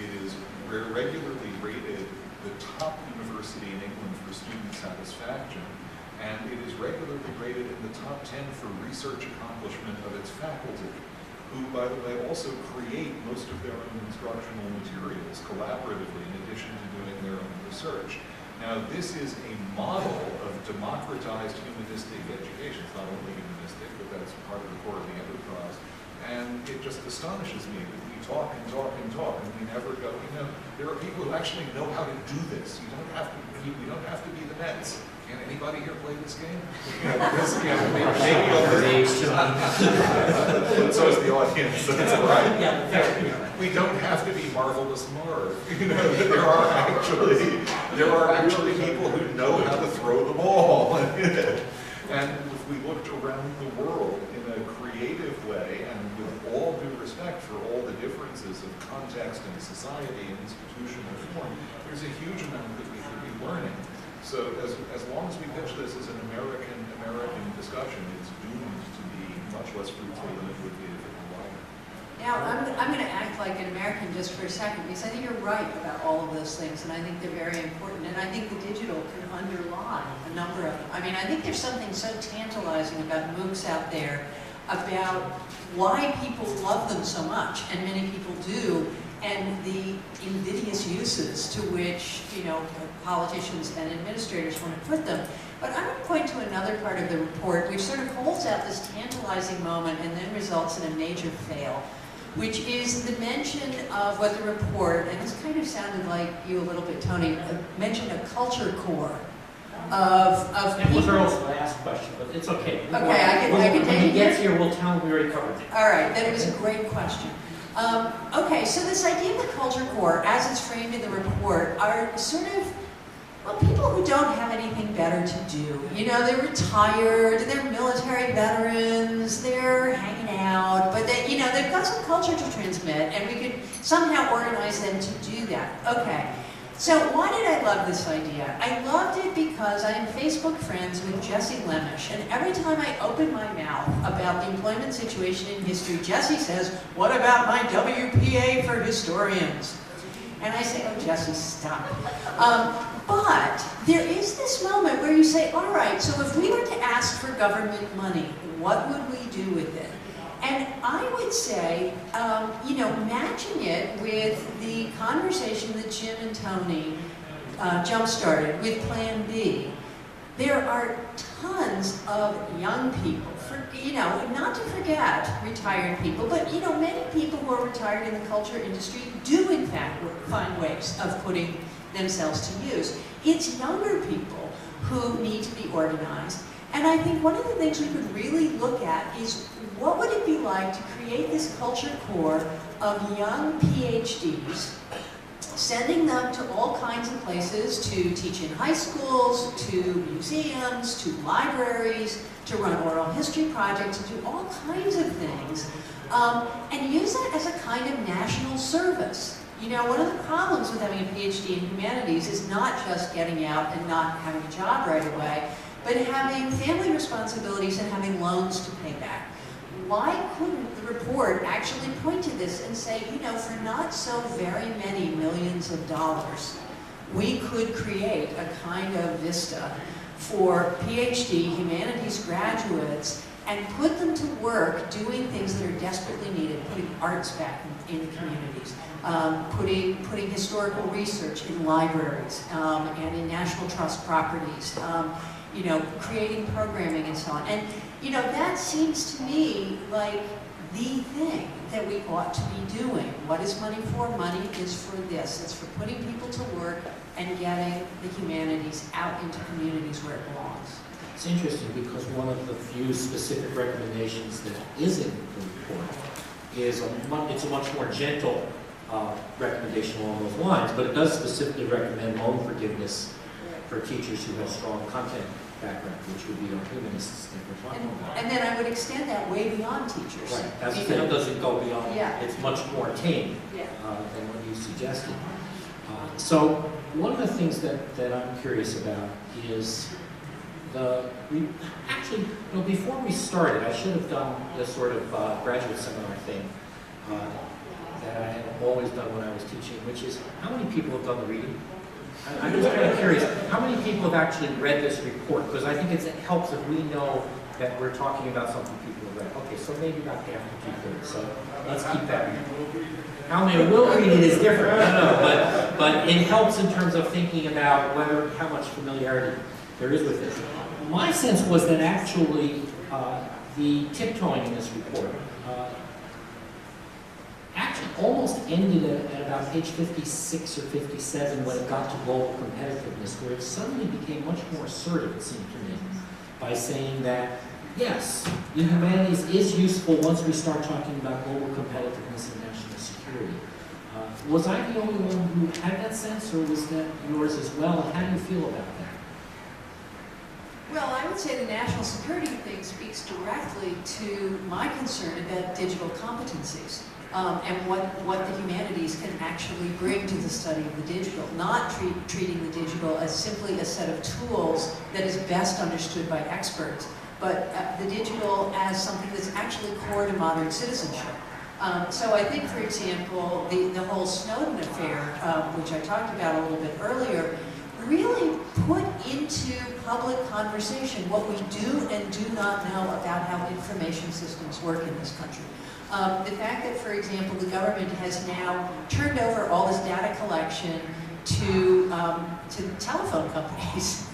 It is regularly rated the top university in England for student satisfaction, and it is regularly rated in the top 10 for research accomplishment of its faculty, who, by the way, also create most of their own instructional materials collaboratively in addition to doing their own research. Now, this is a model of democratized humanistic education. It's not only humanistic, but that's part of the core of the enterprise. And it just astonishes me that we talk and talk and talk, and we never go, there are people who actually know how to do this. You don't have to be the Nets. Can anybody here play this game? Maybe so is the audience. That's right. We don't have to be Marvelous Marv. There are actually people who know how to throw the ball. And if we looked around the world in a creative way, and with all due respect for all the differences of context and society and institutional form, there's a huge amount that we could be learning. So as long as we pitch this as an American discussion, it's doomed to be much less fruitful than it would be if it were wider. Now, I'm going to act like an American just for a second, because I think you're right about all of those things, and I think they're very important, and I think the digital can underlie a number of them. I mean, I think there's something so tantalizing about MOOCs out there, about why people love them so much, and many people do, and the invidious uses to which, politicians and administrators want to put them. But I'm going to point to another part of the report which sort of holds out this tantalizing moment and then results in a major fail. which is the mention of what the report, and this kind of sounded like you a little bit, Tony, mentioned a culture core of That was people. Earl's last question, but it's okay. Okay, I can When take he it gets here. here, we'll tell him we already covered it. All right, that was a great question. Okay, so this idea of the culture core, as it's framed in the report, are sort of, well, people who don't have anything better to do. You know, they're retired, they're military veterans, they're hanging out, but they, you know, they've got some culture to transmit, and we could somehow organize them to do that. Okay. So why did I love this idea? I loved it because I am Facebook friends with Jesse Lemish, and every time I open my mouth about the employment situation in history, Jesse says, "What about my WPA for historians?" And I say, "Oh, Jesse, stop." But there is this moment where you say, all right, so if we were to ask for government money, what would we do with it? And I would say, you know, matching it with the conversation that Jim and Tony jump-started with Plan B, there are tons of young people, you know, not to forget retired people, but, you know, many people who are retired in the culture industry do, in fact, find ways of putting themselves to use. It's younger people who need to be organized. And I think one of the things we could really look at is what would it be like to create this culture core of young PhDs, sending them to all kinds of places to teach in high schools, to museums, to libraries, to run oral history projects, to do all kinds of things, and use that as a kind of national service. You know, one of the problems with having a PhD in humanities is not just getting out and not having a job right away, but having family responsibilities and having loans to pay back. Why couldn't the report actually point to this and say, you know, for not so very many millions of dollars, we could create a kind of vista for PhD humanities graduates and put them to work doing things that are desperately needed, putting arts back in communities, putting historical research in libraries and in National Trust properties, you know, creating programming and so on. And, you know, that seems to me like the thing that we ought to be doing. What is money for? Money is for this. It's for putting people to work and getting the humanities out into communities where it belongs. It's interesting because one of the few specific recommendations that is in the report is it's a much more gentle recommendation along those lines, but it does specifically recommend loan forgiveness for teachers who have strong content background, which would be our humanists that we're talking about. And then I would extend that way beyond teachers. Right, that's the thing, it doesn't go beyond, Yeah. it's much more tame Yeah. than what you suggested. So one of the things that I'm curious about is actually, you know, before we started, I should have done the sort of graduate seminar thing that I had always done when I was teaching, which is how many people have done the reading? I'm just kind of curious, how many people have actually read this report? Because I think it helps if we know that we're talking about something people have read. Okay, so maybe about half the people, so let's keep that. How many will read it is different, I don't know, but it helps in terms of thinking about how much familiarity there is with this. My sense was that actually the tiptoeing in this report actually almost ended at about page 56 or 57 when it got to global competitiveness, where it suddenly became much more assertive, it seemed to me, by saying that, yes, the humanities is useful once we start talking about global competitiveness and national security. Was I the only one who had that sense, or was that yours as well? And how do you feel about that? Well, I would say the national security thing speaks directly to my concern about digital competencies. And what the humanities can actually bring to the study of the digital, not treating the digital as simply a set of tools that is best understood by experts, but the digital as something that's actually core to modern citizenship. So I think, for example, the whole Snowden affair, which I talked about a little bit earlier, really put into public conversation what we do and do not know about how information systems work in this country. The fact that, for example, the government has now turned over all this data collection to telephone companies.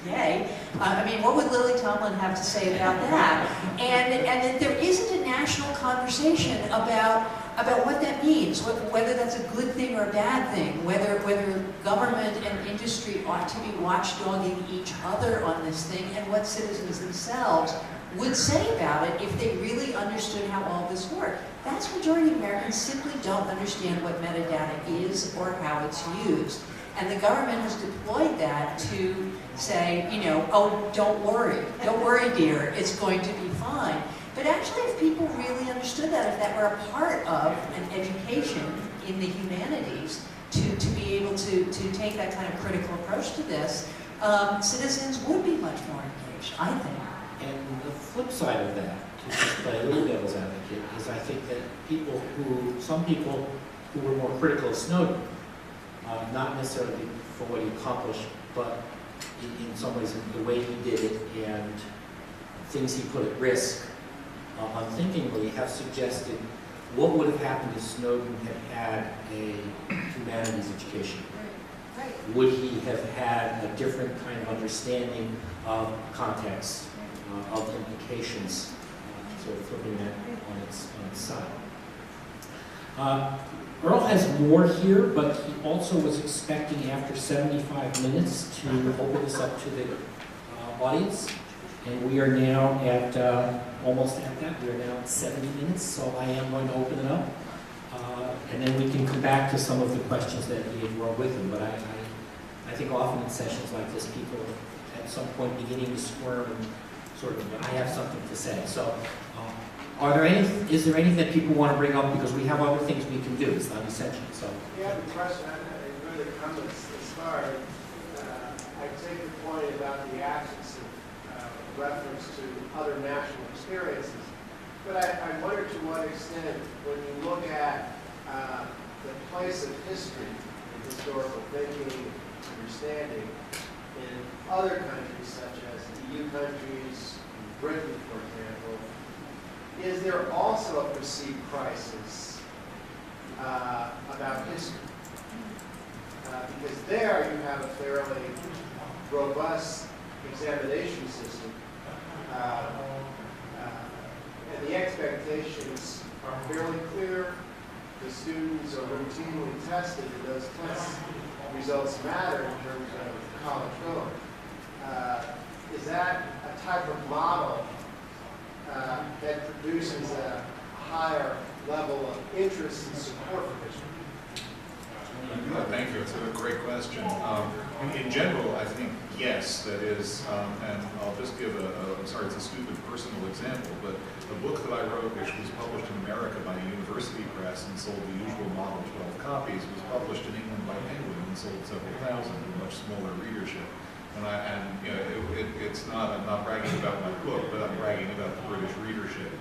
Yay. I mean, what would Lily Tomlin have to say about that? And that there isn't a national conversation about about what that means, whether that's a good thing or a bad thing, whether government and industry ought to be watchdogging each other on this thing, and what citizens themselves would say about it if they really understood how all this worked. Vast majority of Americans simply don't understand what metadata is or how it's used. And the government has deployed that to say, you know, oh, don't worry, dear, it's going to be fine. But actually, if people really understood that, if that were a part of an education in the humanities, to be able to take that kind of critical approach to this, citizens would be much more engaged, I think. And the flip side of that, to just play a little devil's advocate, is I think that some people who were more critical of Snowden, not necessarily for what he accomplished, but in some ways the way he did it and things he put at risk, unthinkingly have suggested what would have happened if Snowden had a humanities education. Right. Would he have had a different kind of understanding of context, of implications, sort of flipping that on its side. Earl has more here, but he also was expecting after 75 minutes to open this up to the audience. And we are now at, almost at that, we are now at 70 minutes, so I am going to open it up. And then we can come back to some of the questions that he had brought with him. But I think often in sessions like this, people at some point beginning to squirm and sort of, I have something to say. So, is there anything that people want to bring up? Because we have other things we can do. It's not essential. So. Yeah, the question, I really comments as far. I take the point about the absence of reference to other national experiences. But I wonder to what extent, when you look at the place of history in historical thinking, understanding, in other countries such as EU countries, Britain, for example, is there also a perceived crisis about history? Because there you have a fairly robust examination system, and the expectations are fairly clear. The students are routinely tested, and those test results matter in terms of college going. Is that a type of model that produces a higher level of interest and support for history? Thank you. It's a great question. In general, I think yes, that is, and I'll just give I'm sorry, it's a stupid personal example, but the book that I wrote, which was published in America by a university press and sold the usual model 12 copies, was published in England by Penguin and sold several thousand to a much smaller readership. And you know, it's not, I'm not bragging about my book, but I'm bragging about the British readership.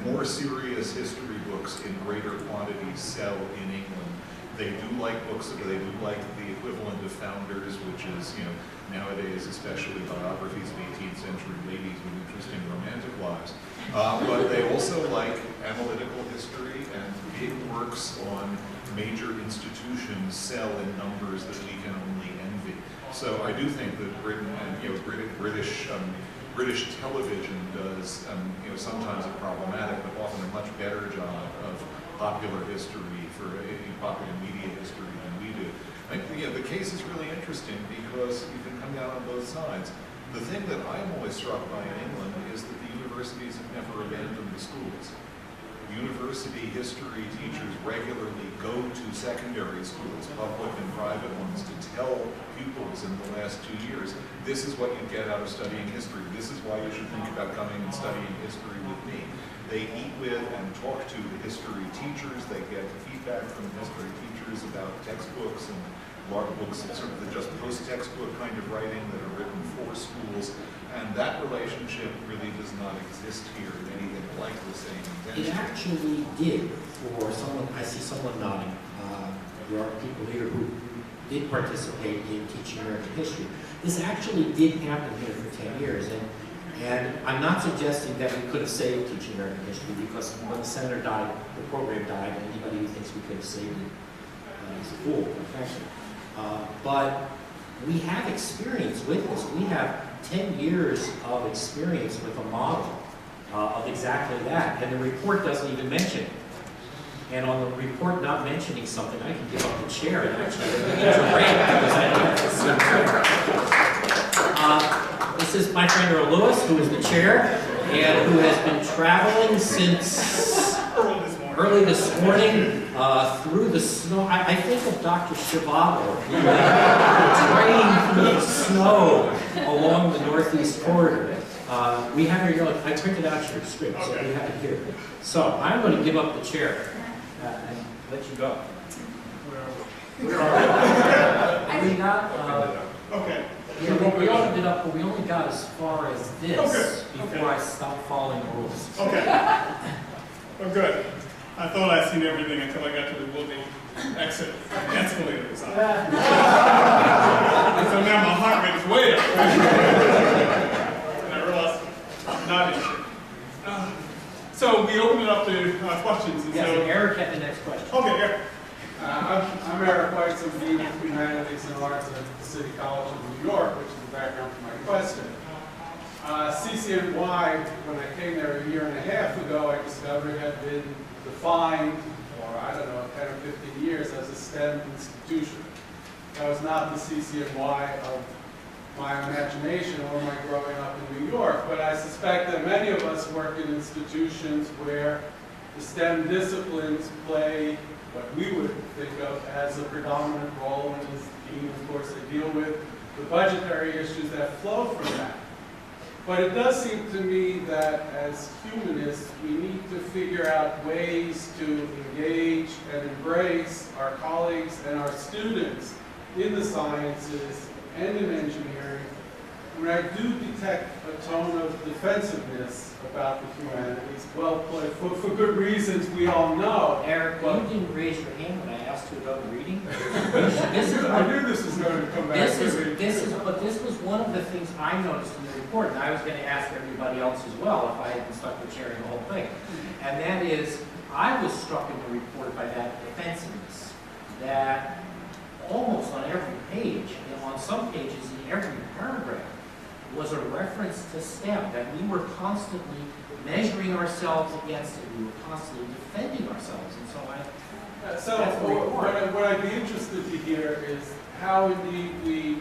More serious history books in greater quantities sell in England. They do like books, they do like the equivalent of Founders, which is, you know, nowadays especially biographies of 18th century ladies with interesting romantic lives. But they also like analytical history, and big works on major institutions sell in numbers that we can only envy. So I do think that Britain and, you know, British television does, you know, sometimes a problematic, but often a much better job of popular history for popular media history than we do. I think, you know, the case is really interesting because you can come down on both sides. The thing that I'm always struck by in England is that the universities have never abandoned the schools. University history teachers regularly go to secondary schools, public and private ones, to tell pupils in the last 2 years, this is what you get out of studying history. This is why you should think about coming and studying history with me. They eat with and talk to the history teachers. They get feedback from history teachers about textbooks and large books, sort of the just post-textbook kind of writing that are written for schools. And that relationship really does not exist here in anything like the same intention. It actually did for someone, I see someone nodding. There are people here who did participate in teaching American history. This actually did happen here for 10 years. And I'm not suggesting that we could have saved teaching American history, because when the senator died, the program died, and anybody who thinks we could have saved it is a fool, frankly. But we have experience with this. We have 10 years of experience with a model of exactly that, and the report doesn't even mention it. And on the report not mentioning something, I can give up the chair and actually interrupt because I don't have to sit. This is my friend Earl Lewis, who is the chair, and who has been traveling since early this morning through the snow. I think of Dr. Shivago, trained through the snow along the Northeast Corridor. We have your, I printed out your script, so we have it here. So I'm going to give up the chair and let you go. Where are we? We got, Okay. yeah, we opened it up, but we only got as far as this before I stopped following the rules. Okay. Well, good. I thought I'd seen everything until I got to the building exit and the escalator was on. And so now my heart rate is way up. And I realized I'm not in here. So we opened it up to questions. And Yes, so, and Eric had the next question. okay, yeah. I'm Eric White, I'm Dean of Humanities and Arts at the City College of New York, which is the background for my question. CCNY, when I came there a year and a half ago, I discovered had been defined for, I don't know, 10 or 15 years as a STEM institution. That was not the CCNY of my imagination or my growing up in New York, but I suspect that many of us work in institutions where the STEM disciplines play what we would think of as a predominant role, and as Dean, of course, they deal with the budgetary issues that flow from that. But it does seem to me that as humanists, we need to figure out ways to engage and embrace our colleagues and our students in the sciences and in engineering. When I do detect a tone of defensiveness about the humanities, well, for good reasons we all know. Eric, you didn't raise your hand when I asked you about reading. I knew this was going to come back to me. But this was one of the things I noticed in the report, and I was going to ask everybody else as well if I had been stuck with chairing the whole thing. And that is, I was struck in the report by that defensiveness, that almost on every page, and on some pages in every paragraph, was a reference to STEM, that we were constantly measuring ourselves against it, we were constantly defending ourselves, and so what I'd be interested to hear is how indeed we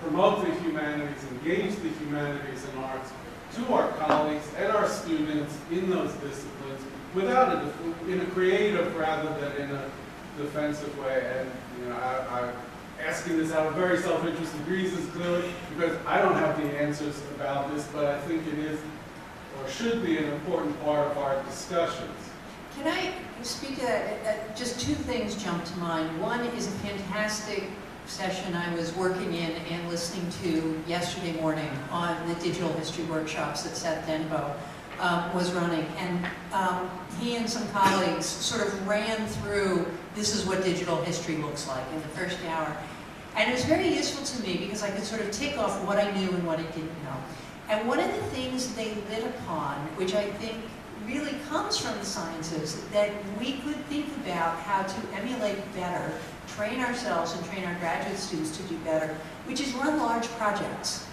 promote the humanities, engage the humanities and arts to our colleagues and our students in those disciplines without in a creative rather than in a defensive way. And I'm asking this out of very self-interested reasons, clearly, because I don't have the answers about this, but I think it is or should be an important part of our discussions. Can I speak to that? Just two things jump to mind. One is a fantastic session I was working in and listening to yesterday morning on the digital history workshops that Seth Denbo was running. And he and some colleagues sort of ran through, this is what digital history looks like in the first hour. And it was very useful to me because I could sort of tick off what I knew and what I didn't know. And one of the things they lit upon, which I think really comes from the sciences, that we could think about how to emulate better, train ourselves and train our graduate students to do better, which is run large projects.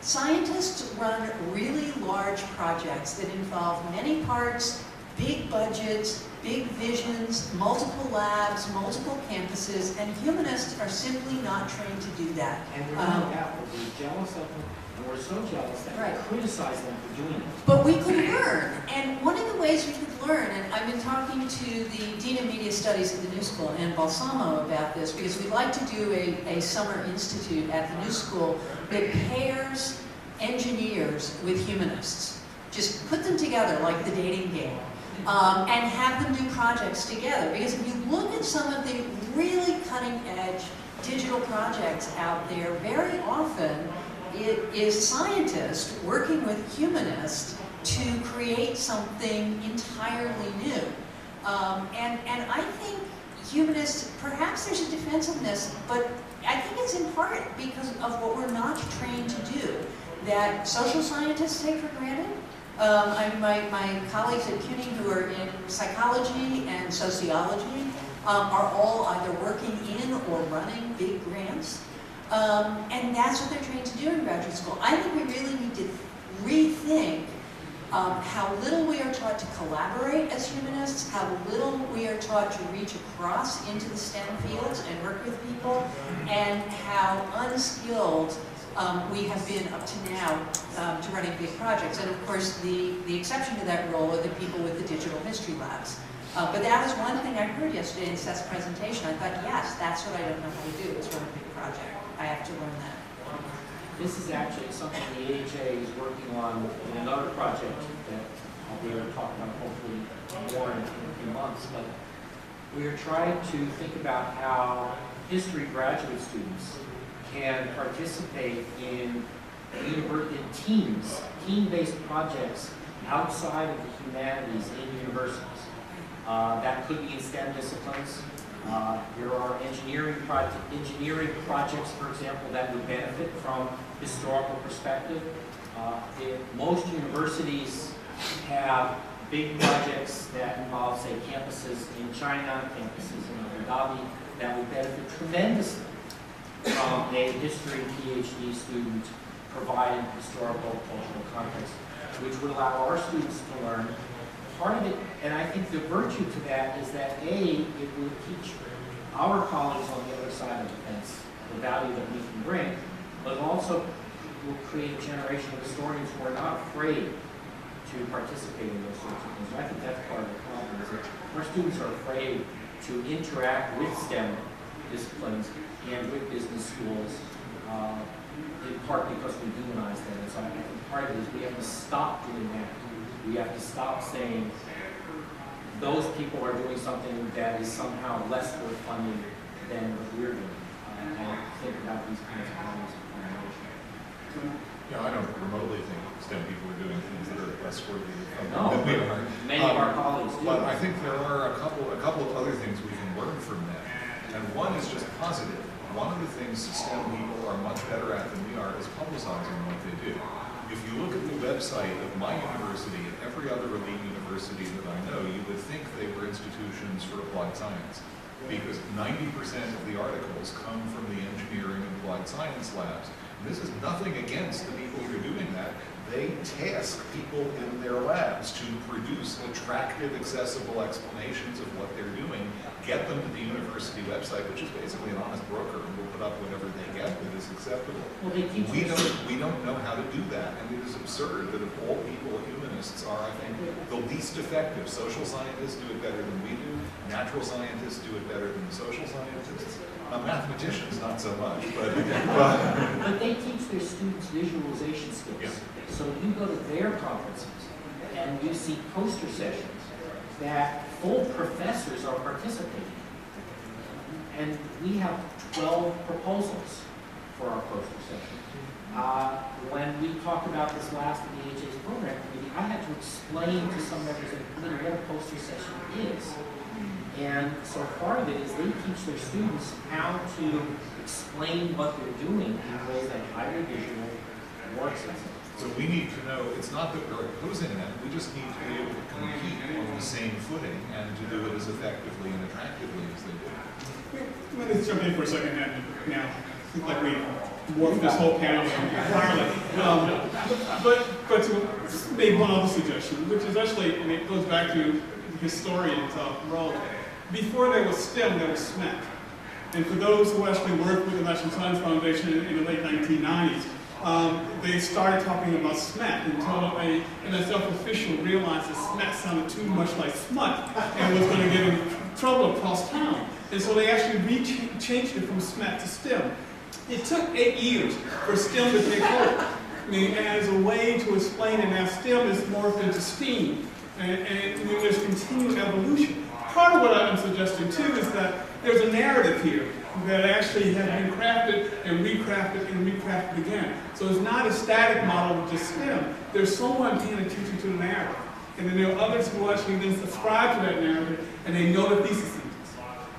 Scientists run really large projects that involve many parts, big budgets, big visions, multiple labs, multiple campuses, and humanists are simply not trained to do that. And we're not we're jealous of them, and we're so jealous that we criticize them for doing it. But we could learn, and one of the ways we could learn, and I've been talking to the Dean of Media Studies at the New School, Ann Balsamo, about this, because we'd like to do a summer institute at the New School that pairs engineers with humanists. Just put them together like the dating game. And have them do projects together. Because if you look at some of the really cutting-edge digital projects out there, very often it is scientists working with humanists to create something entirely new. And I think humanists, perhaps there's a defensiveness, but I think it's in part because of what we're not trained to do, that social scientists take for granted. My colleagues at CUNY who are in psychology and sociology are all either working in or running big grants. And that's what they're trained to do in graduate school. I think we really need to rethink how little we are taught to collaborate as humanists, how little we are taught to reach across into the STEM fields and work with people, and how unskilled we have been up to now to running big projects. And of course, the exception to that role are the people with the digital history labs. But that was one thing I heard yesterday in Seth's presentation. I thought, yes, that's what I don't know how to do, is run a big project. I have to learn that. This is actually something the AHA is working on in another project that I'll be able to talk about hopefully more in a few months. But we are trying to think about how history graduate students can participate in teams, team-based projects outside of the humanities in universities. That could be in STEM disciplines. There are engineering projects, for example, that would benefit from historical perspective. Most universities have big projects that involve, say, campuses in China, campuses in Abu Dhabi, that would benefit tremendously from a history PhD student providing historical cultural context, which would allow our students to learn. Part of it, and I think the virtue to that is that A, it will teach our colleagues on the other side of the fence the value that we can bring, but also will create a generation of historians who are not afraid to participate in those sorts of things. And I think that's part of the problem, is that our students are afraid to interact with STEM disciplines and with business schools, in part because we demonize them. And so I think part of it is we have to stop doing that. We have to stop saying those people are doing something that is somehow less worth funding than what we're doing. And think about these kinds of problems of combination. Yeah, I don't remotely think STEM people are doing things that are less worthy No, than we are. Many of our colleagues do. But I think there are a couple of other things we can learn from them. And one is just positive. One of the things STEM people are much better at than we are is publicizing what they do. If you look at the website of my university and every other elite university that I know, you would think they were institutions for applied science, because 90% of the articles come from the engineering and applied science labs. And this is nothing against the people who are doing that. They task people in their labs to produce attractive, accessible explanations of what they're doing, get them to the university website, which is basically an honest broker, and will put up whatever they get that is acceptable. Well, they teach We don't know how to do that, and it is absurd that of all people, humanists are, I think, the least effective. Social scientists do it better than we do. Natural scientists do it better than the social scientists. Mathematicians, not so much, but they teach their students visualization skills. Yeah. So you go to their conferences and you see poster sessions that full professors are participating in. And we have 12 proposals for our poster session. When we talked about this last in the AHA's program committee, I had to explain to some members of the committee what a poster session is. And so part of it is they teach their students how to explain what they're doing in ways that are highly visual, more accessible. So we need to know, it's not that we're opposing them, we just need to be able to compete on the same footing and to do it as effectively and attractively as they do. Let me jump in for a second now. Seems like we morphed this whole panel entirely. But to make one other suggestion, which is actually, and it goes back to historians' role. Before there was STEM, there was SMET. And for those who actually worked with the National Science Foundation in the late 1990s, they started talking about SMET until an SF official realized that SMET sounded too much like smut and was going to get in trouble across town. And so they actually changed it from SMET to STEM. It took 8 years for STEM to take hold. I mean, as a way to explain it now, STEM is morphed into STEAM. And there's continued evolution. Part of what I'm suggesting too is that there's a narrative here that actually has been crafted and recrafted again. So it's not a static model of just STEM. There's someone paying attention to the narrative. And then there are others who actually then subscribe to that narrative and they know the thesis centers.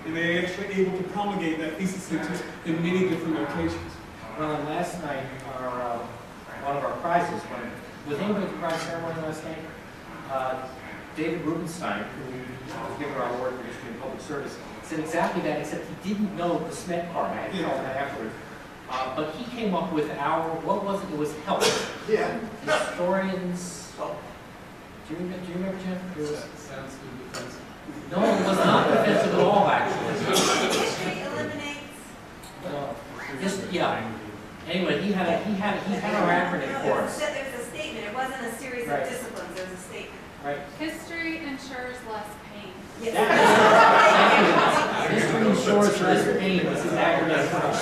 And they're actually able to promulgate that thesis centers in many different locations. Well, and last night, one of our prizes, was anybody at the prize ceremony last night? David Rubenstein, who was given our award for history and public service, said exactly that, except he didn't know the SMET part. I had to call that afterwards. But he came up with what was it? It was HELP. Yeah. Historians Do you remember, Jim? Sounds too defensive. No, it was not defensive at all, actually. History eliminates. Yeah. Anyway, he had our acronym for us. There's a statement. It wasn't a series Right. of disciplines. There's a statement. Right. History ensures less pain. History ensures less pain was his acronym for us.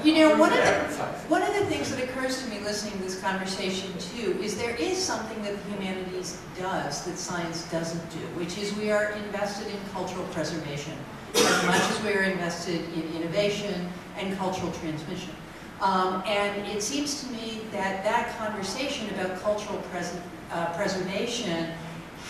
You know, one of the things that occurs to me listening to this conversation too is there is something that the humanities does that science doesn't do, which is we are invested in cultural preservation as much as we are invested in innovation and cultural transmission. And it seems to me that that conversation about cultural preservation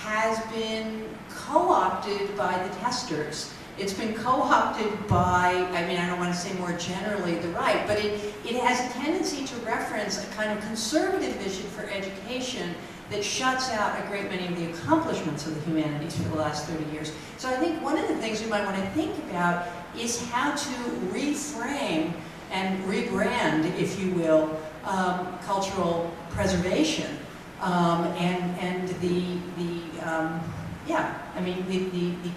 has been co-opted by the testers. It's been co-opted by, I mean, I don't want to say more generally the right, but it has a tendency to reference a kind of conservative vision for education that shuts out a great many of the accomplishments of the humanities for the last 30 years. So I think one of the things we might want to think about is how to reframe and rebrand, if you will, cultural preservation and the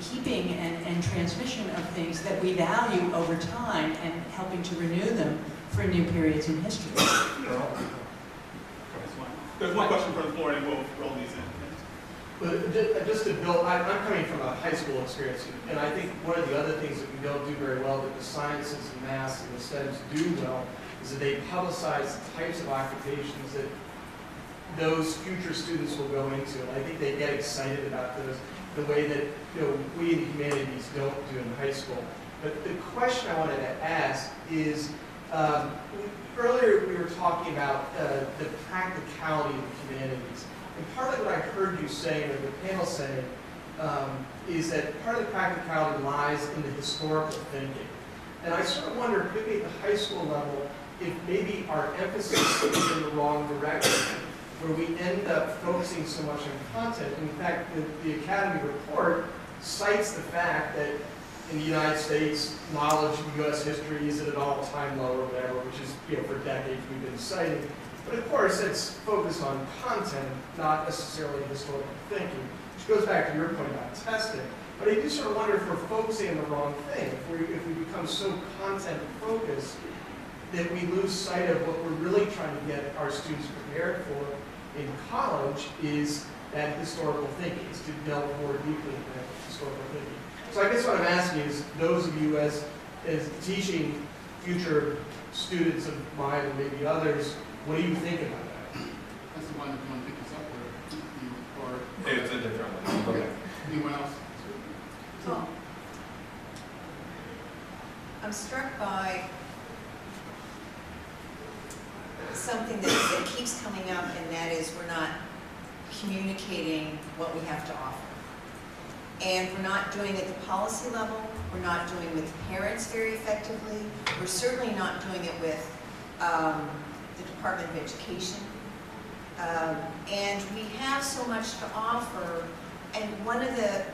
keeping and transmission of things that we value over time and helping to renew them for new periods in history. There's one question from the floor, and we'll roll these in. But just to build, I'm coming from a high school experience, and I think one of the other things that we don't do very well, that the sciences and maths and the STEMs do well, is that they publicize the types of occupations that those future students will go into. And I think they get excited about those the way that we in the humanities don't do in high school. But the question I wanted to ask is, earlier we were talking about the practicality of the humanities. And part of what I heard you saying, or the panel saying, is that part of the practicality lies in the historical thinking. And I sort of wonder, particularly at the high school level, if maybe our emphasis is in the wrong direction, where we end up focusing so much on content. In fact, the Academy report cites the fact that in the United States, knowledge of U.S. history is at an all-time low or whatever, which is, for decades we've been citing. But of course, it's focused on content, not necessarily historical thinking, which goes back to your point about testing. But I do sort of wonder if we're focusing on the wrong thing, if we become so content-focused that we lose sight of what we're really trying to get our students prepared for in college is that historical thinking, is to delve more deeply into that historical thinking. So I guess what I'm asking is, those of you as teaching future students of mine and maybe others, what do you think about that? That's the one that you want to pick us up, or It's a different one. okay. Anyone else? Oh. I'm struck by something that keeps coming up, and that is we're not communicating what we have to offer. And we're not doing it at the policy level, we're not doing it with parents very effectively, we're certainly not doing it with the Department of Education. And we have so much to offer, and one of the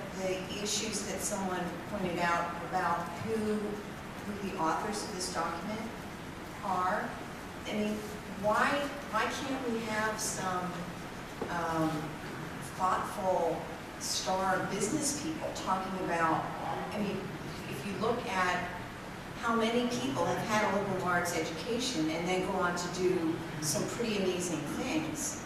issues that someone pointed out about who the authors of this document are, I mean, why can't we have some thoughtful star business people talking about, I mean, if you look at how many people have had a liberal arts education and then go on to do some pretty amazing things,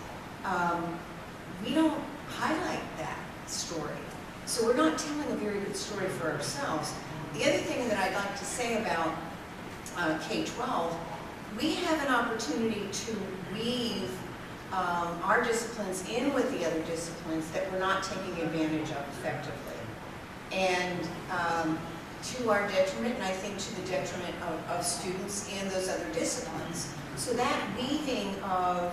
we don't highlight that story. So we're not telling a very good story for ourselves. The other thing that I'd like to say about K-12, we have an opportunity to weave our disciplines in with the other disciplines that we're not taking advantage of effectively. And to our detriment, and I think to the detriment of students in those other disciplines. So that weaving of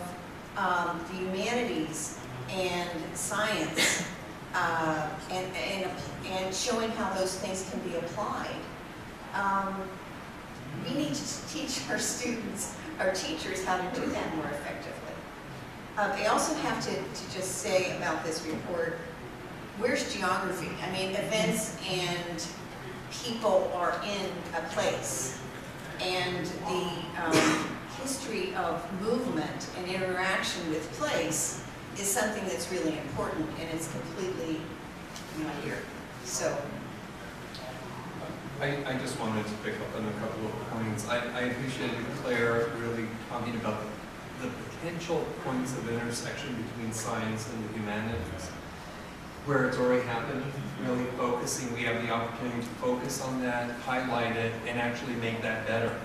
the humanities and science and showing how those things can be applied, we need to teach our students, our teachers, how to do that more effectively. I also have to just say about this report, where's geography? I mean, events and people are in a place, and the history of movement and interaction with place is something that's really important, and it's completely not here. So, I just wanted to pick up on a couple of points. I appreciated Claire really talking about the potential points of intersection between science and the humanities, where it's already happened, really focusing, we have the opportunity to focus on that, highlight it, and actually make that better.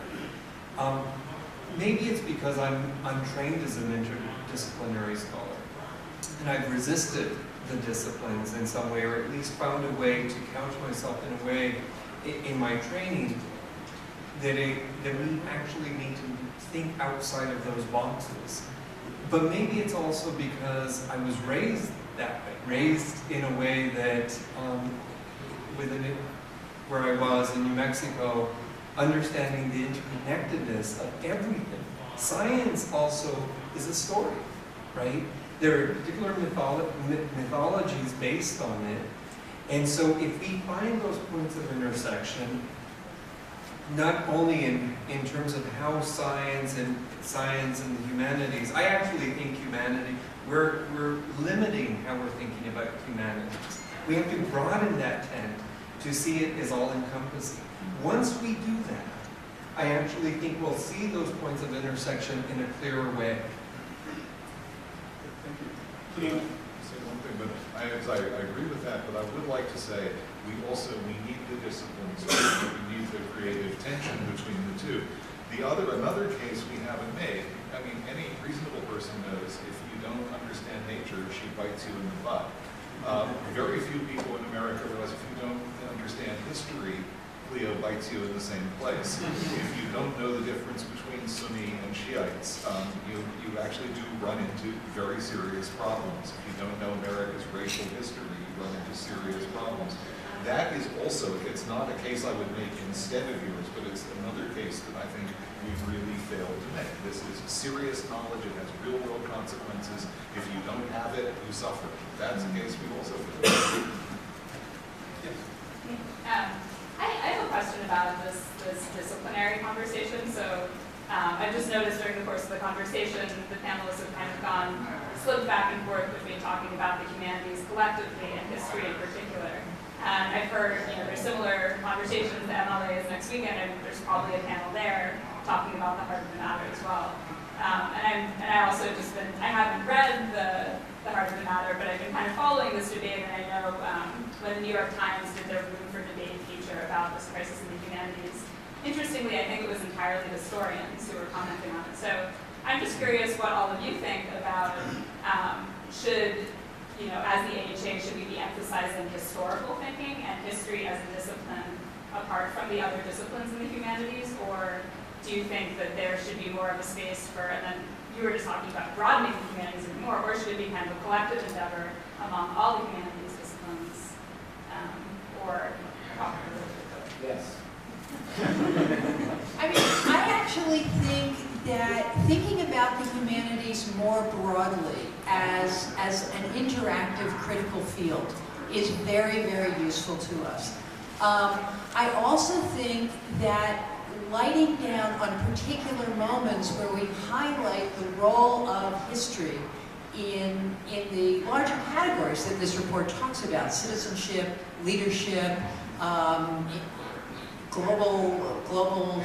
Maybe it's because I'm trained as an interdisciplinary scholar, and I've resisted the disciplines in some way, or at least found a way to couch myself in a way in my training that we actually need to think outside of those boxes. But maybe it's also because I was raised that way, raised in a way that where I was in New Mexico, understanding the interconnectedness of everything. Science also is a story, right? There are particular mythologies based on it. And so if we find those points of intersection, not only in terms of how science and the humanities, I actually think humanity, we're limiting how we're thinking about humanities. We have to broaden that tent to see it as all-encompassing. Once we do that, I actually think we'll see those points of intersection in a clearer way. Thank you. Say one thing, but I agree with that, but I would like to say we need the disciplines, we need the creative tension between the two. Another case we haven't made, I mean, any reasonable person knows if you don't understand nature, she bites you in the butt. Very few people in America realize if you don't understand history, Leo bites you in the same place. If you don't know the difference between Sunni and Shiites, you actually do run into very serious problems. If you don't know America's racial history, you run into serious problems. That is also, it's not a case I would make instead of yours, but it's another case that I think we've really failed to make. This is serious knowledge, it has real world consequences. If you don't have it, you suffer. That's a case we also failed. I have a question about this disciplinary conversation. So I've just noticed during the course of the conversation, the panelists have kind of slipped back and forth between talking about the humanities collectively and history in particular. And I've heard, there's similar conversations. The MLA is next weekend, and there's probably a panel there talking about the heart of the matter as well. And I also I haven't read the heart of the matter, but I've been kind of following this debate, and I know when the New York Times did their Room for Debate feature about this crisis in the humanities, interestingly, I think it was entirely historians who were commenting on it. So I'm just curious what all of you think about as the AHA, should we be emphasizing historical thinking and history as a discipline apart from the other disciplines in the humanities, or do you think that there should be more of a space for, and then you were just talking about broadening the humanities even more, or should it be kind of a collective endeavor among all the humanities disciplines, or Yes. I mean, I actually think that thinking about the humanities more broadly as an interactive critical field is very, very useful to us. I also think that lighting down on particular moments where we highlight the role of history in the larger categories that this report talks about: citizenship, leadership, global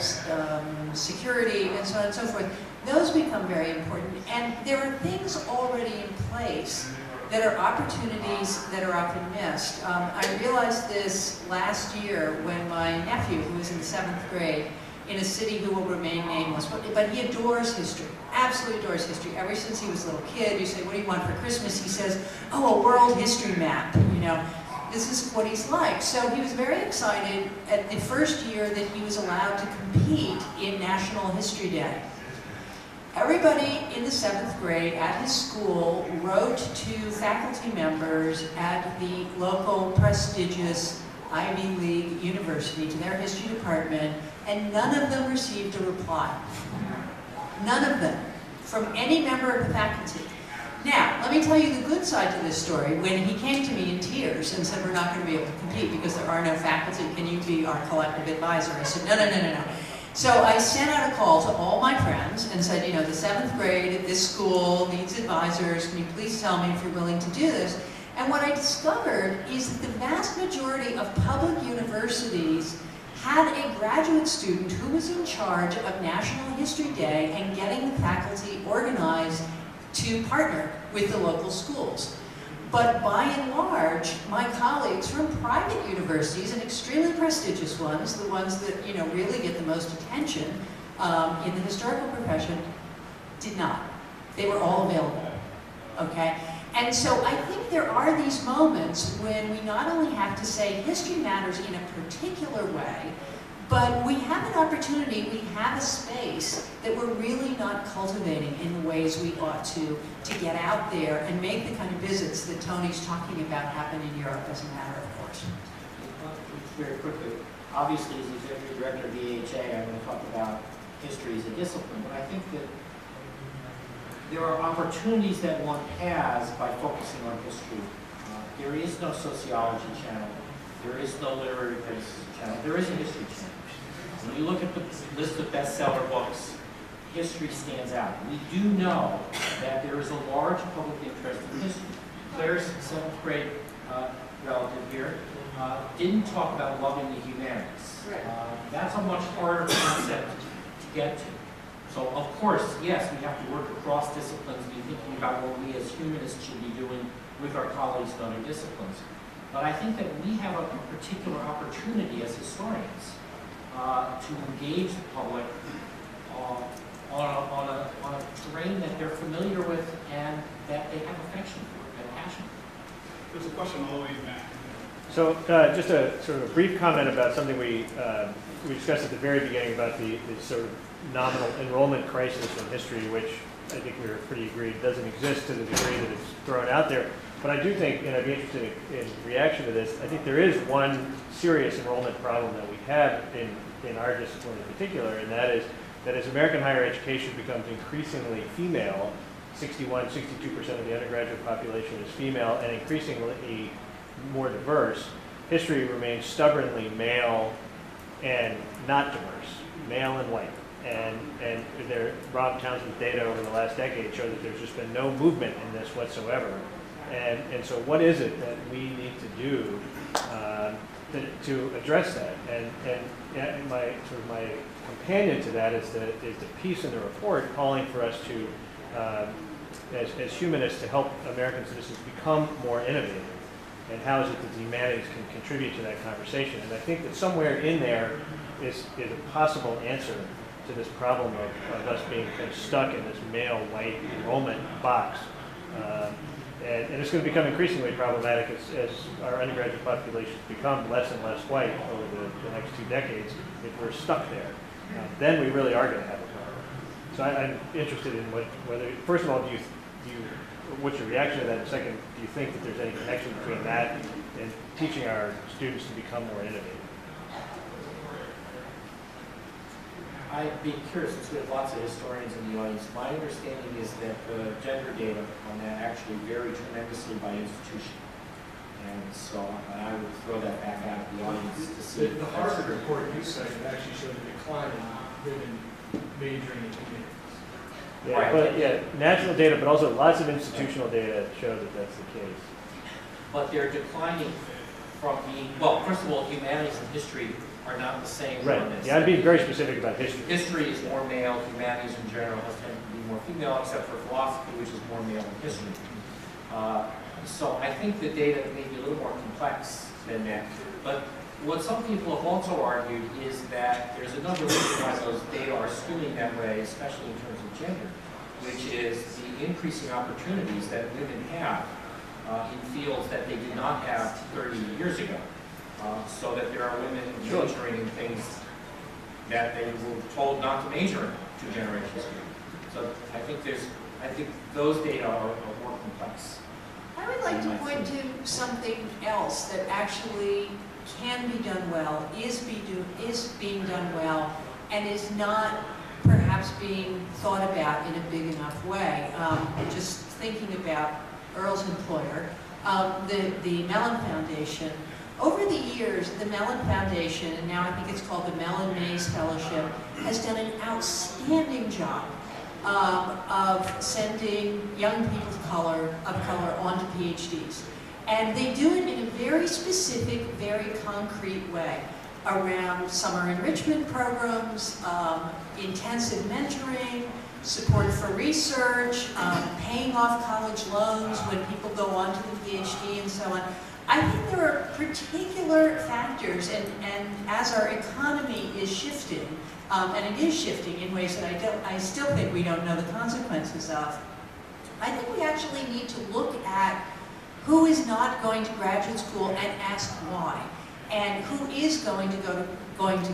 security, and so on and so forth. Those become very important, and there are things already in place that are opportunities that are often missed. I realized this last year when my nephew, who was in the 7th grade, in a city who will remain nameless, but he adores history, absolutely adores history. Ever since he was a little kid, you say, what do you want for Christmas? He says, oh, a world history map, This is what he's like. So he was very excited at the first year that he was allowed to compete in National History Day. Everybody in the 7th grade at his school wrote to faculty members at the local prestigious Ivy League university, to their history department, and none of them received a reply. None of them, from any member of the faculty. Now, let me tell you the good side to this story. When he came to me in tears and said, we're not going to be able to compete because there are no faculty, can you be our collective advisor? I said, no. So I sent out a call to all my friends and said, you know, the 7th grade at this school needs advisors. Can you please tell me if you're willing to do this? And what I discovered is that the vast majority of public universities had a graduate student who was in charge of National History Day and getting the faculty organized to partner with the local schools. But by and large, my colleagues from private universities and extremely prestigious ones, the ones that really get the most attention in the historical profession, did not. They were all available. Okay? And so I think there are these moments when we not only have to say history matters in a particular way, but we have an opportunity, we have a space that we're really not cultivating in the ways we ought to get out there and make the kind of visits that Tony's talking about happen in Europe as a matter of course. Very quickly, obviously as Executive Director of the EHA, I'm going to talk about history as a discipline, but I think that there are opportunities that one has by focusing on history. There is no sociology channel. There is no literary criticism channel. There is a history channel. When you look at the list of bestseller books, history stands out. We do know that there is a large public interest in history. Claire's 7th grade relative here didn't talk about loving the humanities. That's a much harder concept to get to. So, of course, yes, we have to work across disciplines, be thinking about what we as humanists should be doing with our colleagues in other disciplines. But I think that we have a particular opportunity as historians to engage the public on a terrain that they're familiar with and that they have affection for and passion for. There's a question all the way back. So just a sort of a brief comment about something we discussed at the very beginning about the sort of nominal enrollment crisis in history, which I think we were pretty agreed doesn't exist to the degree that it's thrown out there. But I do think, and I'd be interested in reaction to this, I think there is one serious enrollment problem that we have in our discipline in particular, and that is that as American higher education becomes increasingly female, 61, 62% of the undergraduate population is female, and increasingly more diverse, history remains stubbornly male and not diverse, male and white. And Rob Townsend's data over the last decade show that there's just been no movement in this whatsoever. And so what is it that we need to do to address that? And my companion to that is the piece in the report calling for us to, as humanists, to help American citizens become more innovative. And how is it that the humanities can contribute to that conversation? And I think that somewhere in there is a possible answer to this problem of us being kind of stuck in this male white enrollment box. And it's going to become increasingly problematic as our undergraduate populations become less and less white over the next 2 decades. If we're stuck there, then we really are going to have a problem. So I'm interested in whether, first of all, what's your reaction to that? And second, do you think that there's any connection between that and teaching our students to become more innovative? I'd be curious, since we have lots of historians in the audience. My understanding is that the gender data on that actually vary tremendously by institution. And so I would throw that back out of the audience to see. The Harvard report you cited actually showed a decline in women majoring in humanities. Yeah, Right. but yeah, national data, but also lots of institutional data show that that's the case. But they're declining from being, well, first of all, humanities and history are not the same. Right. Yeah, I'd be very specific about history. History is more male, humanities in general has tended to be more female, except for philosophy, which is more male than history. So I think the data may be a little more complex than that. But what some people have also argued is that there's another reason why those data are skewing that way, especially in terms of gender, which is the increasing opportunities that women have in fields that they did not have 30 years ago. So that there are women majoring in things that they were told not to major in 2 generations ago. So I think those data are more complex. I would like to point to something else that actually can be done well, is being done well, and is not perhaps being thought about in a big enough way. Just thinking about Earl's employer, the Mellon Foundation Over the years, the Mellon Foundation, and now I think it's called the Mellon Mays Fellowship, has done an outstanding job of sending young people of color onto PhDs. And they do it in a very specific, very concrete way around summer enrichment programs, intensive mentoring, support for research, paying off college loans when people go on to the PhD and so on. I think there are particular factors, and as our economy is shifting, and it is shifting in ways that I still think we don't know the consequences of, I think we actually need to look at who is not going to graduate school and ask why, and who is going to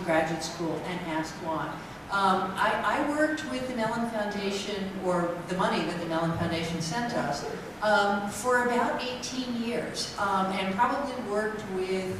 graduate school and ask why. I worked with the Mellon Foundation, or the money that the Mellon Foundation sent us, for about 18 years, and probably worked with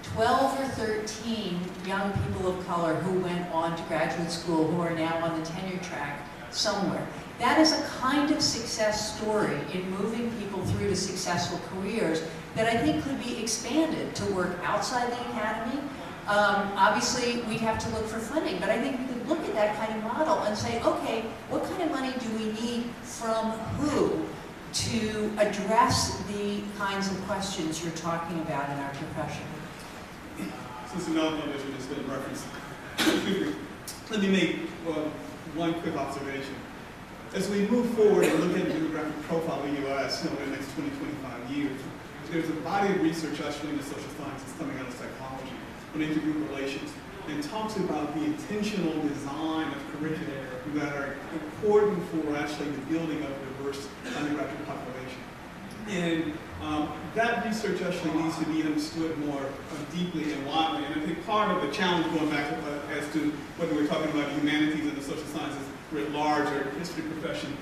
12 or 13 young people of color who went on to graduate school, who are now on the tenure track somewhere. That is a kind of success story in moving people through to successful careers that I think could be expanded to work outside the academy. Obviously, we'd have to look for funding, but I think we could look at that kind of model and say, okay, what kind of money do we need from who to address the kinds of questions you're talking about in our profession? Since the Mellon Foundation has been referenced, let me make one quick observation. As we move forward and look at the demographic profile of the U.S. over the next 20, 25 years, there's a body of research actually in the social sciences coming out of psychology on intergroup relations, and talks about the intentional design of curricula that are important for actually the building of a diverse undergraduate population. And that research actually needs to be understood more deeply and widely. And I think part of the challenge, going back to, as to whether we're talking about humanities and the social sciences writ large or history profession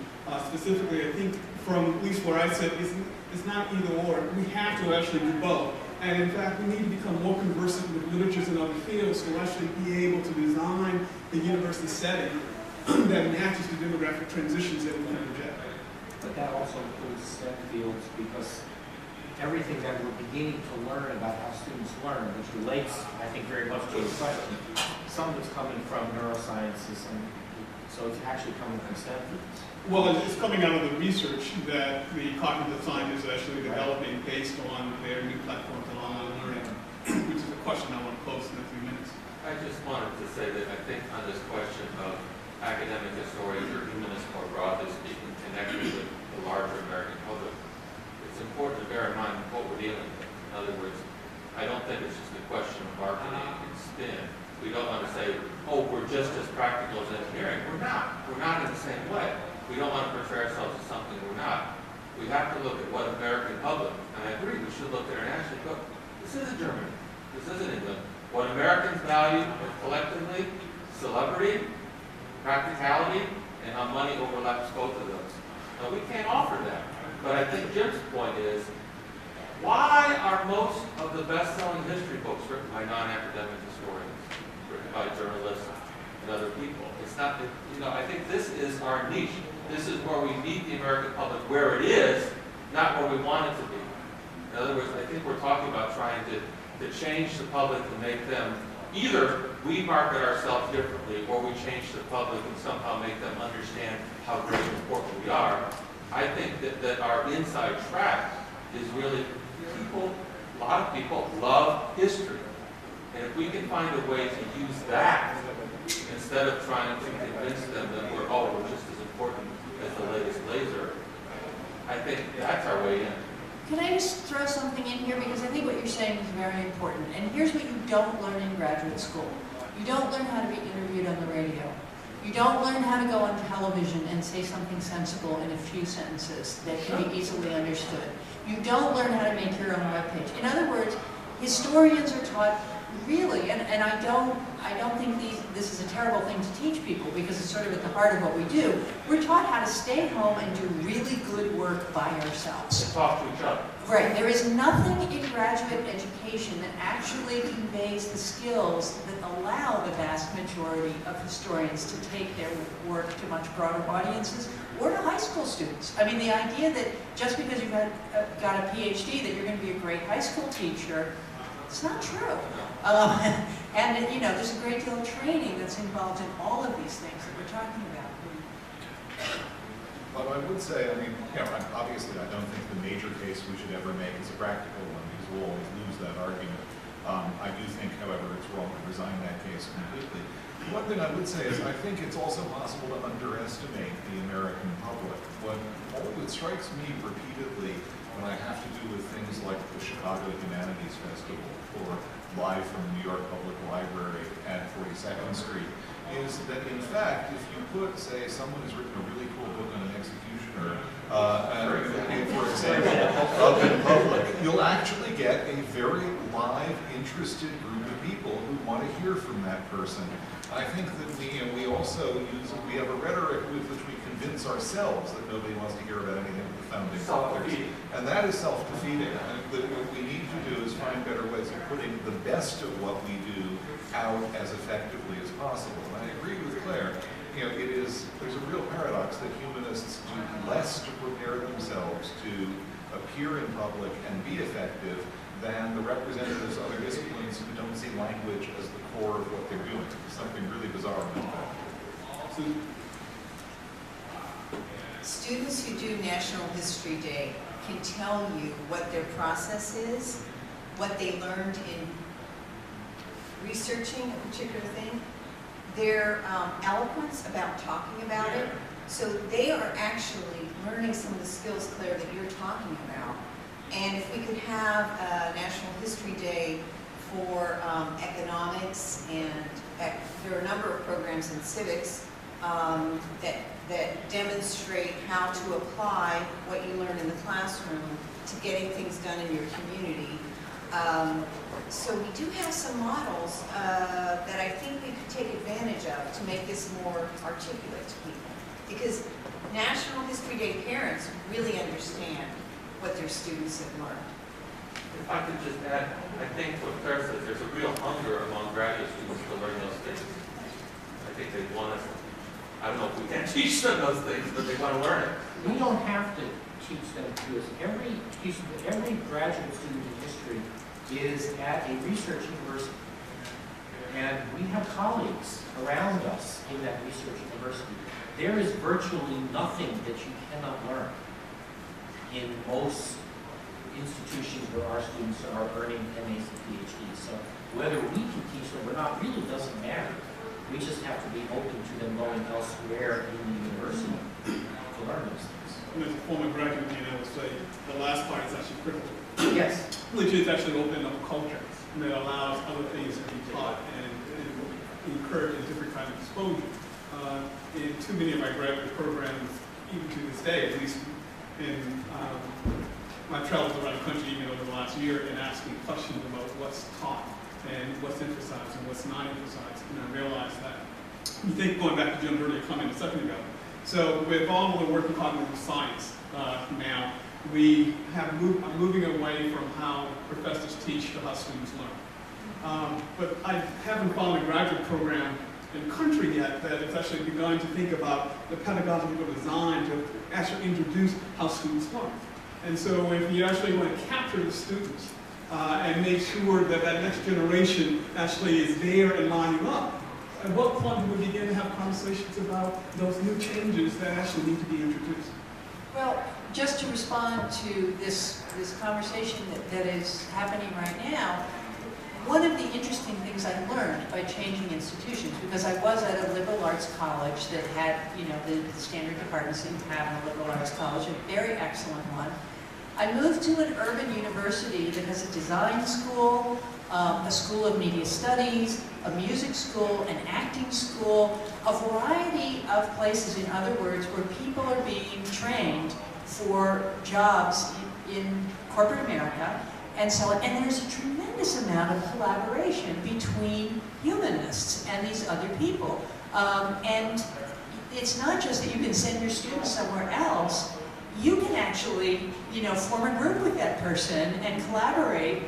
specifically, I think from at least where I sit, it's not either or. We have to actually do both. And in fact, we need to become more conversant with literatures in other fields to actually be able to design the university setting that matches the demographic transitions that we want to project. But that also includes STEM fields, because everything that we're beginning to learn about how students learn, which relates, I think, very much to the question, some of it's coming from neurosciences, and so it's actually coming from STEM fields. Well, it's coming out of the research that the cognitive scientists are actually developing based on their new platforms and online learning, which is a question I want to pose in a few minutes. I just wanted to say that I think on this question of academic historians or humanists more broadly speaking connected with the larger American public, it's important to bear in mind what we're dealing with. In other words, I don't think it's just a question of marketing and spin. We don't want to say, oh, we're just as practical as engineering. We're not. We're not in the same way. We don't want to portray ourselves as something we're not. We have to look at what American public, and I agree, we should look internationally, but this isn't Germany. This isn't England. What Americans value collectively, celebrity, practicality, and how money overlaps both of those. Now, we can't offer that. But I think Jim's point is, why are most of the best-selling history books written by non-academic historians, written by journalists and other people? It's not, you know, I think this is our niche. This is where we meet the American public where it is, not where we want it to be. In other words, I think we're talking about trying to change the public and make them, either we market ourselves differently or we change the public and somehow make them understand how great and important we are. I think that our inside track is really people, a lot of people love history. And if we can find a way to use that instead of trying to convince them that we're just as important as the latest laser, I think that's our way in. Can I just throw something in here? Because I think what you're saying is very important. And here's what you don't learn in graduate school. You don't learn how to be interviewed on the radio. You don't learn how to go on television and say something sensible in a few sentences that can be easily understood. You don't learn how to make your own webpage. In other words, historians are taught really, and I don't think this is a terrible thing to teach people because it's sort of at the heart of what we do. We're taught how to stay home and do really good work by ourselves. And talk to each other. Right. There is nothing in graduate education that actually conveys the skills that allow the vast majority of historians to take their work to much broader audiences or to high school students. I mean, the idea that just because you've got a PhD that you're going to be a great high school teacher, It's not true. And you know, there's a great deal of training that's involved in all of these things that we're talking about. But I would say, I mean, you know, obviously I don't think the major case we should ever make is a practical one, because we'll always lose that argument. I do think, however, it's wrong to resign that case completely. One thing I would say is I think it's also possible to underestimate the American public. What strikes me repeatedly when I have to do with things like the Chicago Humanities Festival or Live from the New York Public Library at 42nd Street is that, in fact, if you put, say, someone who's written a really cool book on an executioner, for example, up in public, you'll actually get a very live, interested group of people who want to hear from that person. I think that we also we have a rhetoric with which we convince ourselves that nobody wants to hear about anything with the founding fathers. And that is self-defeating. What we need to do is find better ways of putting the best of what we do out as effectively as possible. And I agree with Claire. You know, there's a real paradox that humanists do less to prepare themselves to appear in public and be effective than the representatives of other disciplines who don't see language as the core of what they're doing. There's something really bizarre about that. Students who do National History Day can tell you what their process is, what they learned in researching a particular thing, their eloquence about talking about it. So they are actually learning some of the skills, Claire, that you're talking about. And if we could have a National History Day for economics, and there are a number of programs in civics that demonstrate how to apply what you learn in the classroom to getting things done in your community. So we do have some models that I think we could take advantage of to make this more articulate to people. Because National History Day parents really understand what their students have learned. If I could just add, I think what Claire says, there's a real hunger among graduate students to learn those things. I think they want us, I don't know if we can teach them those things, but they want to learn it. We don't have to teach them to us. Every graduate student in history is at a research university. And we have colleagues around us in that research university. There is virtually nothing that you cannot learn in most institutions where our students are earning MAs and PhDs. So whether we can teach them or not really doesn't matter. We just have to be open to them going elsewhere in the university to learn those things. And as a former graduate, I would say the last part is actually critical. Yes. Which is actually opening up a culture that allows other things to be taught and encourage a different kind of exposure. In too many of my graduate programs, even to this day, at least in my travels around the country, even over the last year, and asking questions about what's taught and what's emphasized and what's not emphasized. And I realized that, you think, going back to Jim's earlier comment a second ago, so with all of the work in cognitive science now, we have moving away from how professors teach to how students learn. But I haven't found a graduate program in the country yet that has actually begun to think about the pedagogical design to actually introduce how students learn. And so if you actually want to capture the students and make sure that that next generation actually is there and lining up, at what point do we begin to have conversations about those new changes that actually need to be introduced? Well, just to respond to this conversation that is happening right now, one of the interesting things I learned by changing institutions, because I was at a liberal arts college that had, the standard departments that you have in a liberal arts college, a very excellent one. I moved to an urban university that has a design school, a school of media studies, a music school, an acting school, a variety of places, in other words, where people are being trained for jobs in corporate America. And so, and there's a tremendous amount of collaboration between humanists and these other people. And it's not just that you can send your students somewhere else. You can actually, form a group with that person and collaborate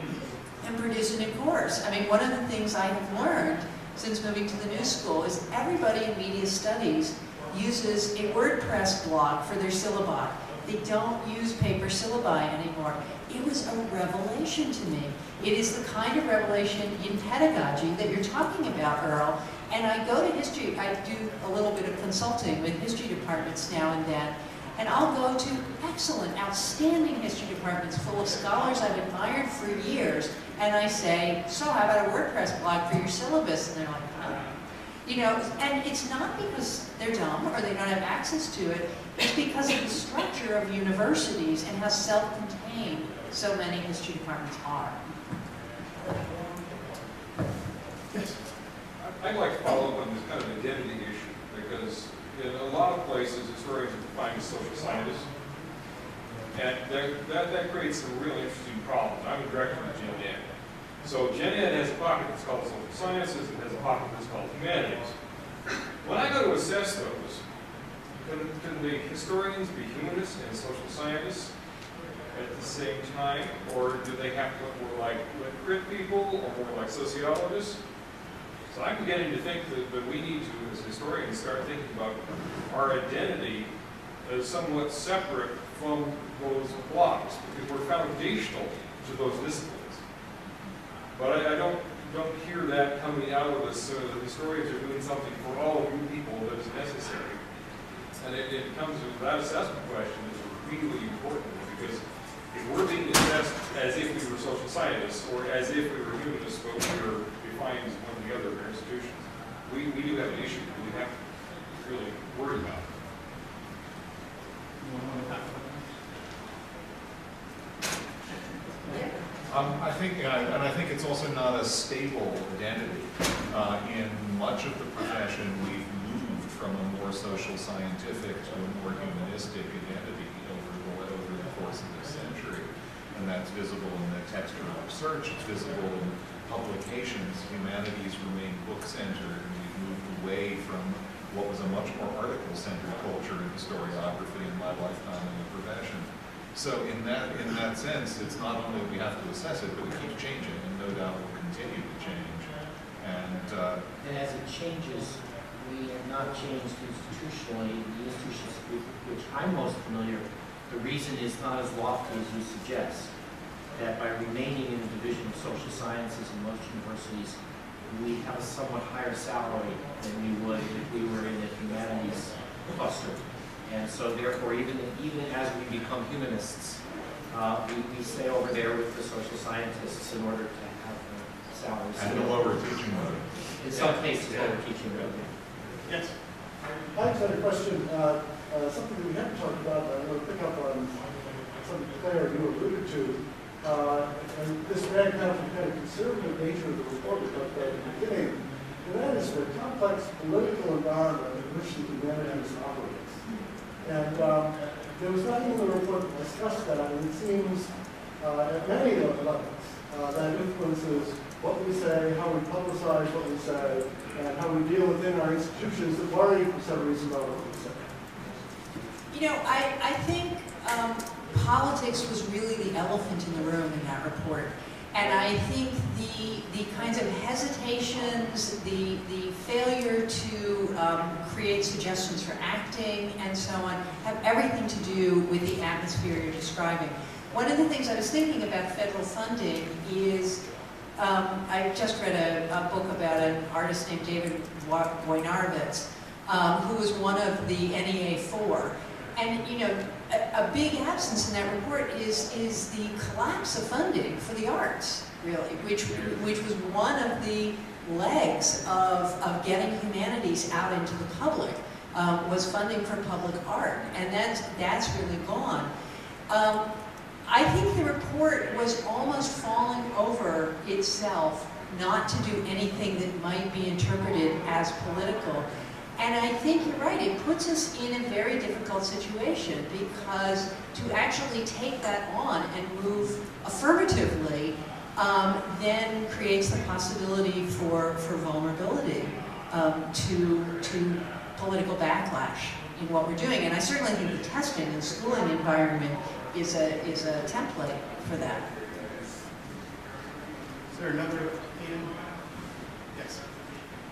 and produce a new course. I mean, one of the things I have learned since moving to the new school is everybody in media studies uses a WordPress blog for their syllabi. They don't use paper syllabi anymore. It was a revelation to me. It is the kind of revelation in pedagogy that you're talking about, Earl. And I go to history, I do a little bit of consulting with history departments now and then, and I'll go to excellent, outstanding history departments full of scholars I've admired for years, and I say, so how about a WordPress blog for your syllabus? And they're like, huh? You know, and it's not because they're dumb or they don't have access to it, it's because of the structure of universities and how self-contained so many history departments are. Yes. I'd like to follow up on this kind of identity issue, because in a lot of places, historians are defined as social scientists, and that creates some real interesting problems. I'm a director of Gen Ed. So Gen Ed has a pocket that's called social sciences, and has a pocket that's called humanities. When I go to assess those, can the historians be humanists and social scientists at the same time, or do they have to look more like crit people or more like sociologists? So I'm beginning to think that we need to, as historians, start thinking about our identity as somewhat separate from those blocks, because we're foundational to those disciplines. But I don't hear that coming out of us. The historians are doing something for all of you people that is necessary. And it comes to that assessment question is really important, because if we're being assessed as if we were social scientists or as if we were humanists, but we were defined as one of the other institutions, we do have an issue that we have to really worry about. I think it's also not a stable identity. In much of the profession, we've moved from a more social scientific to a more humanistic identity over the course of this century. And that's visible in the textual research, it's visible in publications. Humanities remain book-centered, and we've moved away from what was a much more article-centered culture in historiography in my lifetime in the profession. So in that sense, it's not only we have to assess it, but it keeps changing, and no doubt will continue to change. And as it changes, we have not changed institutionally. The institutions with which I'm most familiar, the reason is not as lofty as you suggest. That by remaining in the division of social sciences in most universities, we have a somewhat higher salary than we would if we were in the humanities cluster. And so therefore, even as we become humanists, we stay over there with the social scientists in order to have the salaries. And a lower teaching load. In some cases, lower teaching load. Yes. I just had a question, something that we haven't talked about, but I'm going to pick up on something Claire, you alluded to. And this ran kind of the kind of conservative nature of the report we talked about at the beginning, and that is the complex political environment in which the humanities operates. And there was nothing in the report that discussed that, and it seems at many levels that influences what we say, how we publicize what we say, and how we deal within our institutions that worry for some reason about what we say. You know, I think politics was really the elephant in the room in that report. And I think the kinds of hesitations, the failure to create suggestions for acting and so on, have everything to do with the atmosphere you're describing. One of the things I was thinking about federal funding is, I just read a book about an artist named David Wojnarowicz, who was one of the NEA 4. And, you know, a big absence in that report is the collapse of funding for the arts, really, which was one of the legs of getting humanities out into the public, was funding for public art, and that's really gone. I think the report was almost falling over itself not to do anything that might be interpreted as political. And I think you're right, it puts us in a very difficult situation, because to actually take that on and move affirmatively then creates the possibility for vulnerability to political backlash in what we're doing. And I certainly think the testing and schooling environment is a template for that. Is there another hand? Yes.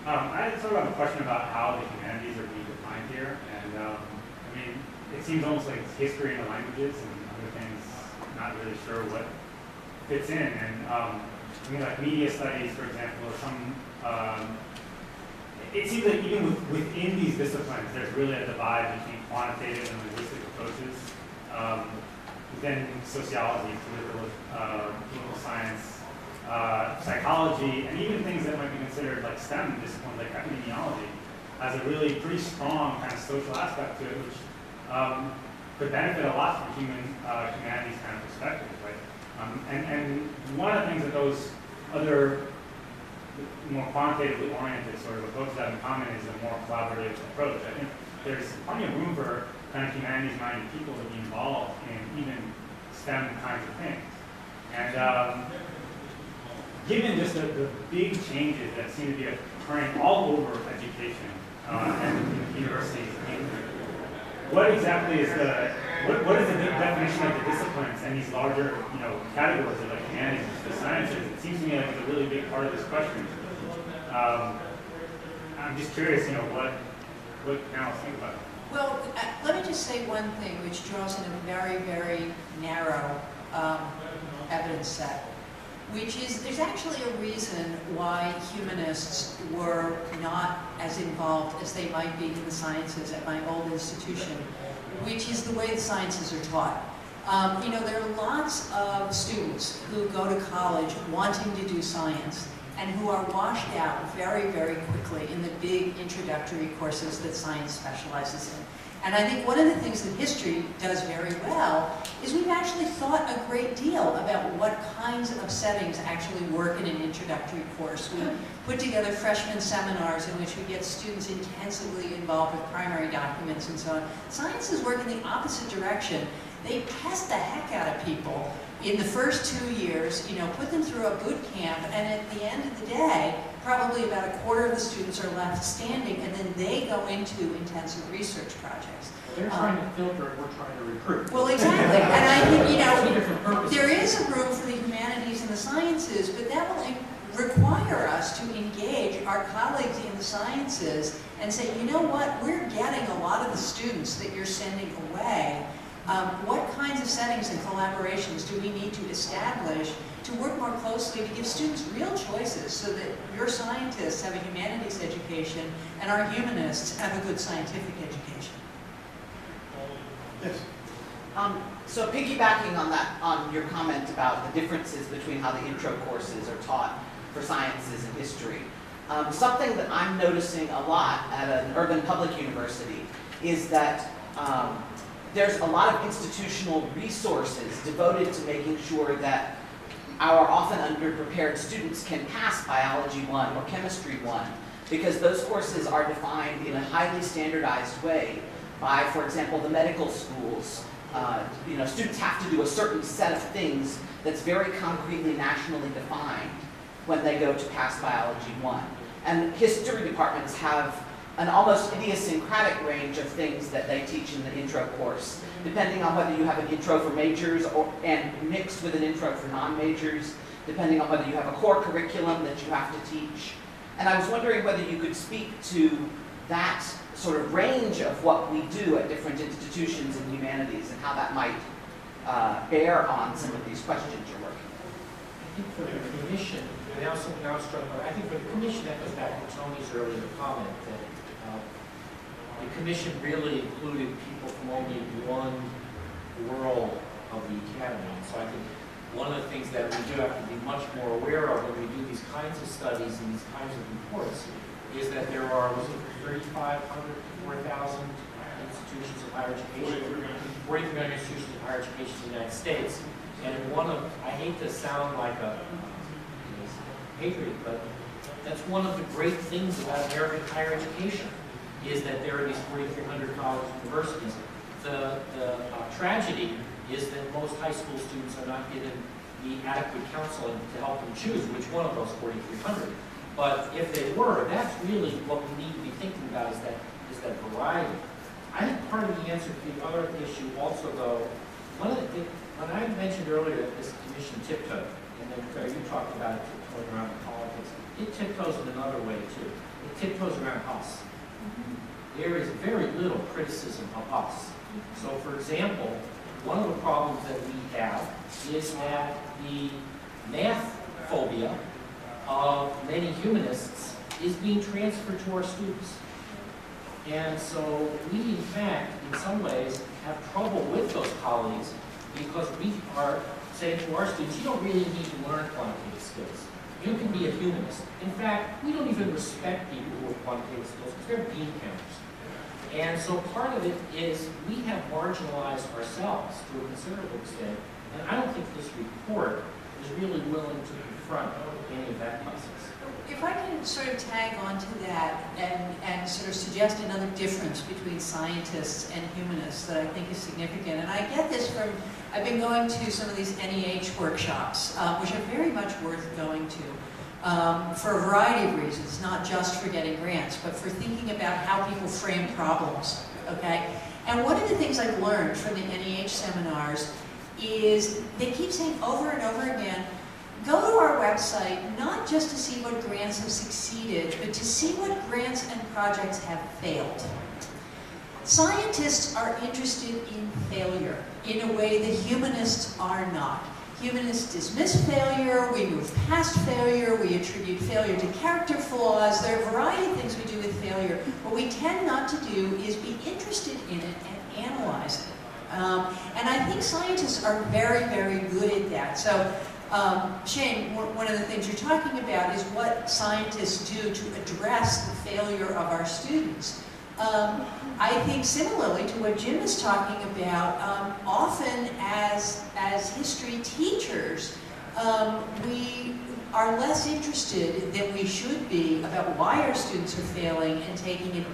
I sort of have a question about how the humanities are being defined here, and I mean, it seems almost like it's history and the languages and other things, not really sure what fits in. And I mean, like media studies, for example, or some, it seems like even within these disciplines, there's really a divide between quantitative and linguistic approaches. Within sociology, political science, psychology, and even things that might be considered like STEM disciplines like epidemiology, has a really pretty strong kind of social aspect to it, which could benefit a lot from humanities kind of perspectives, right? And one of the things that those other more quantitatively oriented sort of approaches have in common is a more collaborative approach. I think there's plenty of room for kind of humanities-minded people to be involved in even STEM kinds of things. And given just the big changes that seem to be occurring all over education and universities, I mean, what exactly is what is the definition of the disciplines and these larger, categories of like humanities, the sciences? It seems to me like it's a really big part of this question. I'm just curious, what panelists think about it. Well, let me just say one thing which draws in a very, very narrow evidence set, which is there's actually a reason why humanists were not as involved as they might be in the sciences at my old institution, which is the way the sciences are taught. There are lots of students who go to college wanting to do science and who are washed out very, very quickly in the big introductory courses that science specializes in. And I think one of the things that history does very well is we've actually thought a great deal about what kinds of settings actually work in an introductory course. We put together freshman seminars in which we get students intensively involved with primary documents and so on. Sciences work in the opposite direction. They test the heck out of people in the first 2 years, put them through a boot camp, and at the end of the day, probably about a quarter of the students are left standing, and then they go into intensive research projects. They're trying to filter and we're trying to recruit. Well, exactly. And I think, there is a room for the humanities and the sciences, but that will require us to engage our colleagues in the sciences and say, you know what, we're getting a lot of the students that you're sending away. What kinds of settings and collaborations do we need to establish to work more closely to give students real choices so that your scientists have a humanities education and our humanists have a good scientific education? Yes. So piggybacking on that, on your comment about the differences between how the intro courses are taught for sciences and history, something that I'm noticing a lot at an urban public university is that there's a lot of institutional resources devoted to making sure that our often underprepared students can pass Biology 1 or Chemistry 1, because those courses are defined in a highly standardized way by, for example, the medical schools. Students have to do a certain set of things that's very concretely nationally defined when they go to pass Biology 1. And history departments have an almost idiosyncratic range of things that they teach in the intro course, depending on whether you have an intro for majors and mixed with an intro for non-majors, depending on whether you have a core curriculum that you have to teach. And I was wondering whether you could speak to that sort of range of what we do at different institutions in humanities and how that might bear on some of these questions you're working on. I think for the commission, now something I was struck by, I think for the commission that goes back to Tony's earlier comment that the commission really included people from only one world of the academy. And so I think one of the things that we do have to be much more aware of when we do these kinds of studies and these kinds of reports is that there are 3,500 to 4,000 institutions of higher education, 4,300 institutions of higher education in the United States. And I hate to sound like a patriot, but that's one of the great things about American higher education, is that there are these 4,300 college universities. The tragedy is that most high school students are not given the adequate counseling to help them choose which one of those 4,300. But if they were, that's really what we need to be thinking about, is that variety. I think part of the answer to the other issue also, though, when I mentioned earlier that this commission tiptoed, and then Claire, you talked about it tiptoeing around the politics. It tiptoes in another way too. It tiptoes around us. There is very little criticism of us. So for example, one of the problems that we have is that the math phobia of many humanists is being transferred to our students. And so we, in fact, in some ways, have trouble with those colleagues because we are saying to our students, you don't really need to learn quantitative skills. You can be a humanist. In fact, we don't even respect people who have quantitative skills because they're bean counters. And so part of it is we have marginalized ourselves to a considerable extent, and I don't think this report is really willing to confront any of that process. If I can sort of tag onto that and sort of suggest another difference between scientists and humanists that I think is significant, and I get this from, I've been going to some of these NEH workshops, which are very much worth going to for a variety of reasons, not just for getting grants, but for thinking about how people frame problems, okay? And one of the things I've learned from the NEH seminars is they keep saying over and over again, go to our website, not just to see what grants have succeeded, but to see what grants and projects have failed. Scientists are interested in failure in a way that humanists are not. Humanists dismiss failure, we move past failure, we attribute failure to character flaws. There are a variety of things we do with failure. What we tend not to do is be interested in it and analyze it. And I think scientists are very, very good at that. So Shane, one of the things you're talking about is what scientists do to address the failure of our students. I think similarly to what Jim is talking about, often as history teachers, we are less interested than we should be about why our students are failing and taking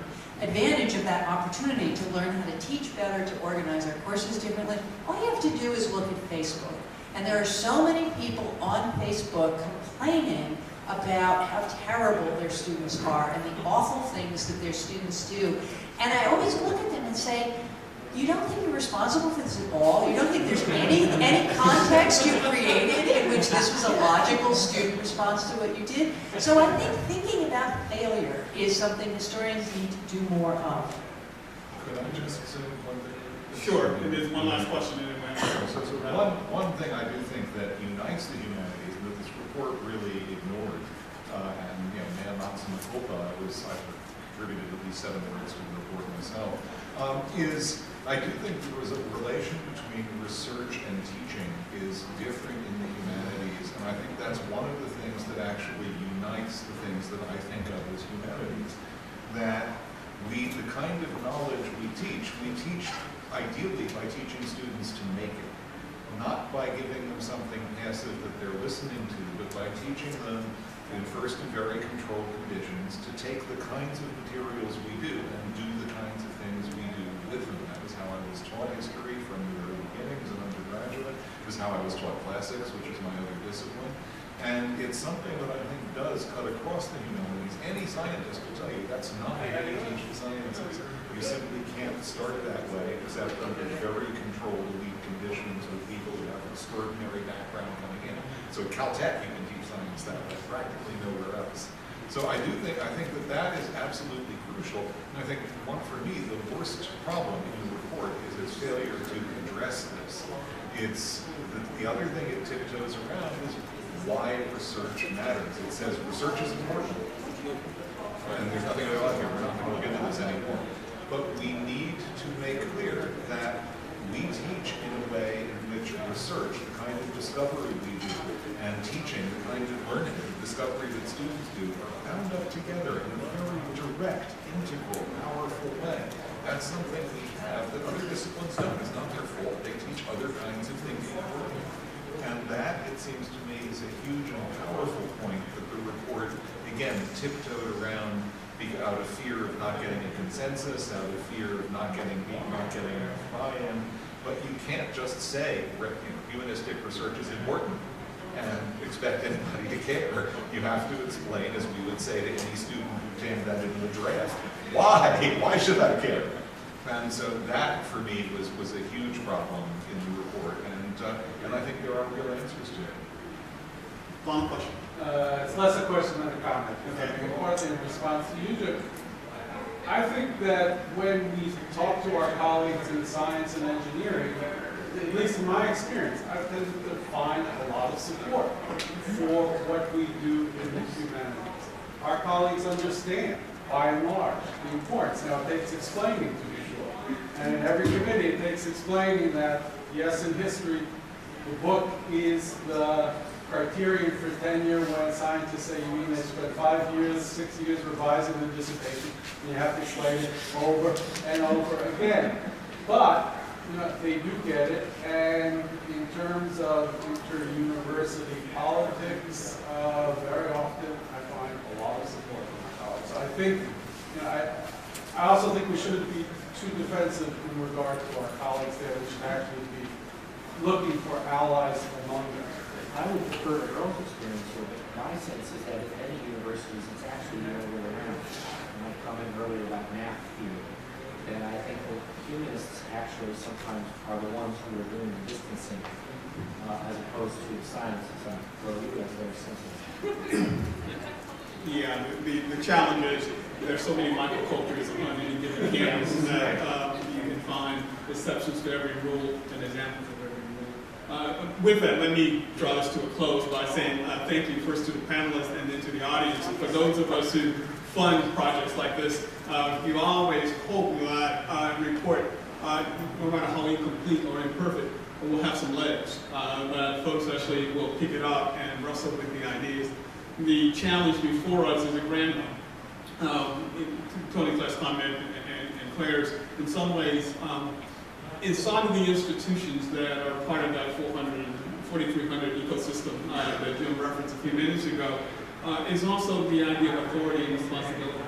advantage of that opportunity to learn how to teach better, to organize our courses differently. All you have to do is look at Facebook. And there are so many people on Facebook complaining about how terrible their students are and the awful things that their students do. And I always look at them and say, you don't think you're responsible for this at all? You don't think there's any context you created in which this was a logical student response to what you did? So I think thinking about failure is something historians need to do more of. Could I just say one thing? Sure, and there's one last question. One thing I do think that unites the humanities that this report really ignored, and man, not some culpa, I've contributed at least 7 words to the report myself, is I do think there was a relation between research and teaching is different in the humanities, and I think that's one of the things that actually unites the things that I think of as humanities. That the kind of knowledge we teach ideally by teaching students to make it. Not by giving them something passive that they're listening to, but by teaching them in first and very controlled conditions to take the kinds of materials we do and do the kinds of things we do with them. That was how I was taught history from the very beginning as an undergraduate. It was how I was taught classics, which is my other discipline. And it's something that I think does cut across the humanities. Any scientist will tell you that's not how you teach the sciences. You simply can't start that way except under very controlled elite conditions with people who have extraordinary background coming in. So at Caltech you can teach science that way, practically nowhere else. So I think that is absolutely crucial. And I think for me, the worst problem in the report is its failure to address this. It's the other thing it tiptoes around is why research matters. It says research is important. And there's nothing about here, we're not going to get into this anymore. But we need to make clear that we teach in a way in which research, the kind of discovery we do, and teaching, the kind of learning, the discovery that students do, are bound up together in a very direct, integral, powerful way. That's something we have that other disciplines don't. It's not their fault. They teach other kinds of thinking and learning. And that, it seems to me, is a huge and powerful point that the report, again, tiptoed around out of fear of not getting a consensus, out of fear of not getting enough buy-in. But you can't just say humanistic research is important and expect anybody to care. You have to explain, as we would say to any student who came that in the draft, why? Why should I care? And so that, for me, was a huge problem in the report, and I think there are real answers to it. Final question. It's less a question than a comment, because I think partly in response to you, Jim. I think that when we talk to our colleagues in science and engineering, at least in my experience, I've tended to find a lot of support for what we do in the humanities. Our colleagues understand, by and large, the importance. Now, it takes explaining, to be sure. And in every committee, it takes explaining that, yes, in history, the book is the criterion for tenure when scientists say you mean they spent 5 years, 6 years revising the dissertation, and you have to explain it over and over again. But you know, they do get it, and in terms of inter-university politics, very often I find a lot of support from my colleagues. So I think, you know, I also think we shouldn't be too defensive in regard to our colleagues there. We should actually be looking for allies among them. I would defer to Earl's experience here, but my sense is that in many universities, it's actually the other way around. And I commented earlier about math theory, and I think that humanists actually sometimes are the ones who are doing the distancing as opposed to sciences. Earl, you guys are very sensitive. Yeah, the challenge is there's so many microcultures on any given campus that you can find exceptions to every rule and examples of every rule. With that, let me draw this to a close by saying thank you first to the panelists and then to the audience. And for those of us who fund projects like this, you always hope that report, no matter how incomplete or imperfect, will have some legs. That folks actually will pick it up and wrestle with the ideas. The challenge before us is a grand one. Tony's last comment and Claire's, in some ways, inside of the institutions that are part of that 4,300 ecosystem that Jim referenced a few minutes ago, is also the idea of authority and responsibility.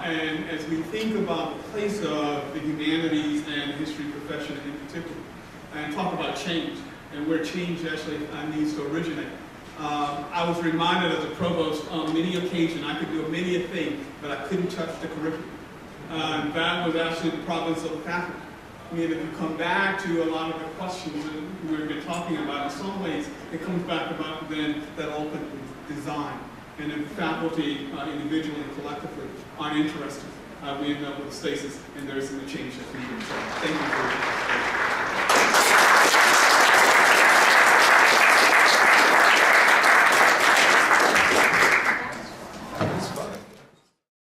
And as we think about the place of the humanities and history profession in particular, and talk about change and where change actually needs to originate. I was reminded as a provost on many occasions I could do many a thing, but I couldn't touch the curriculum. That was actually the province of the faculty. I mean, if you come back to a lot of the questions that we've been talking about, in some ways, it comes back about then that ultimate design. And if faculty, individually and collectively, aren't interested, we end up with stasis, and there isn't the change that we need. So thank you for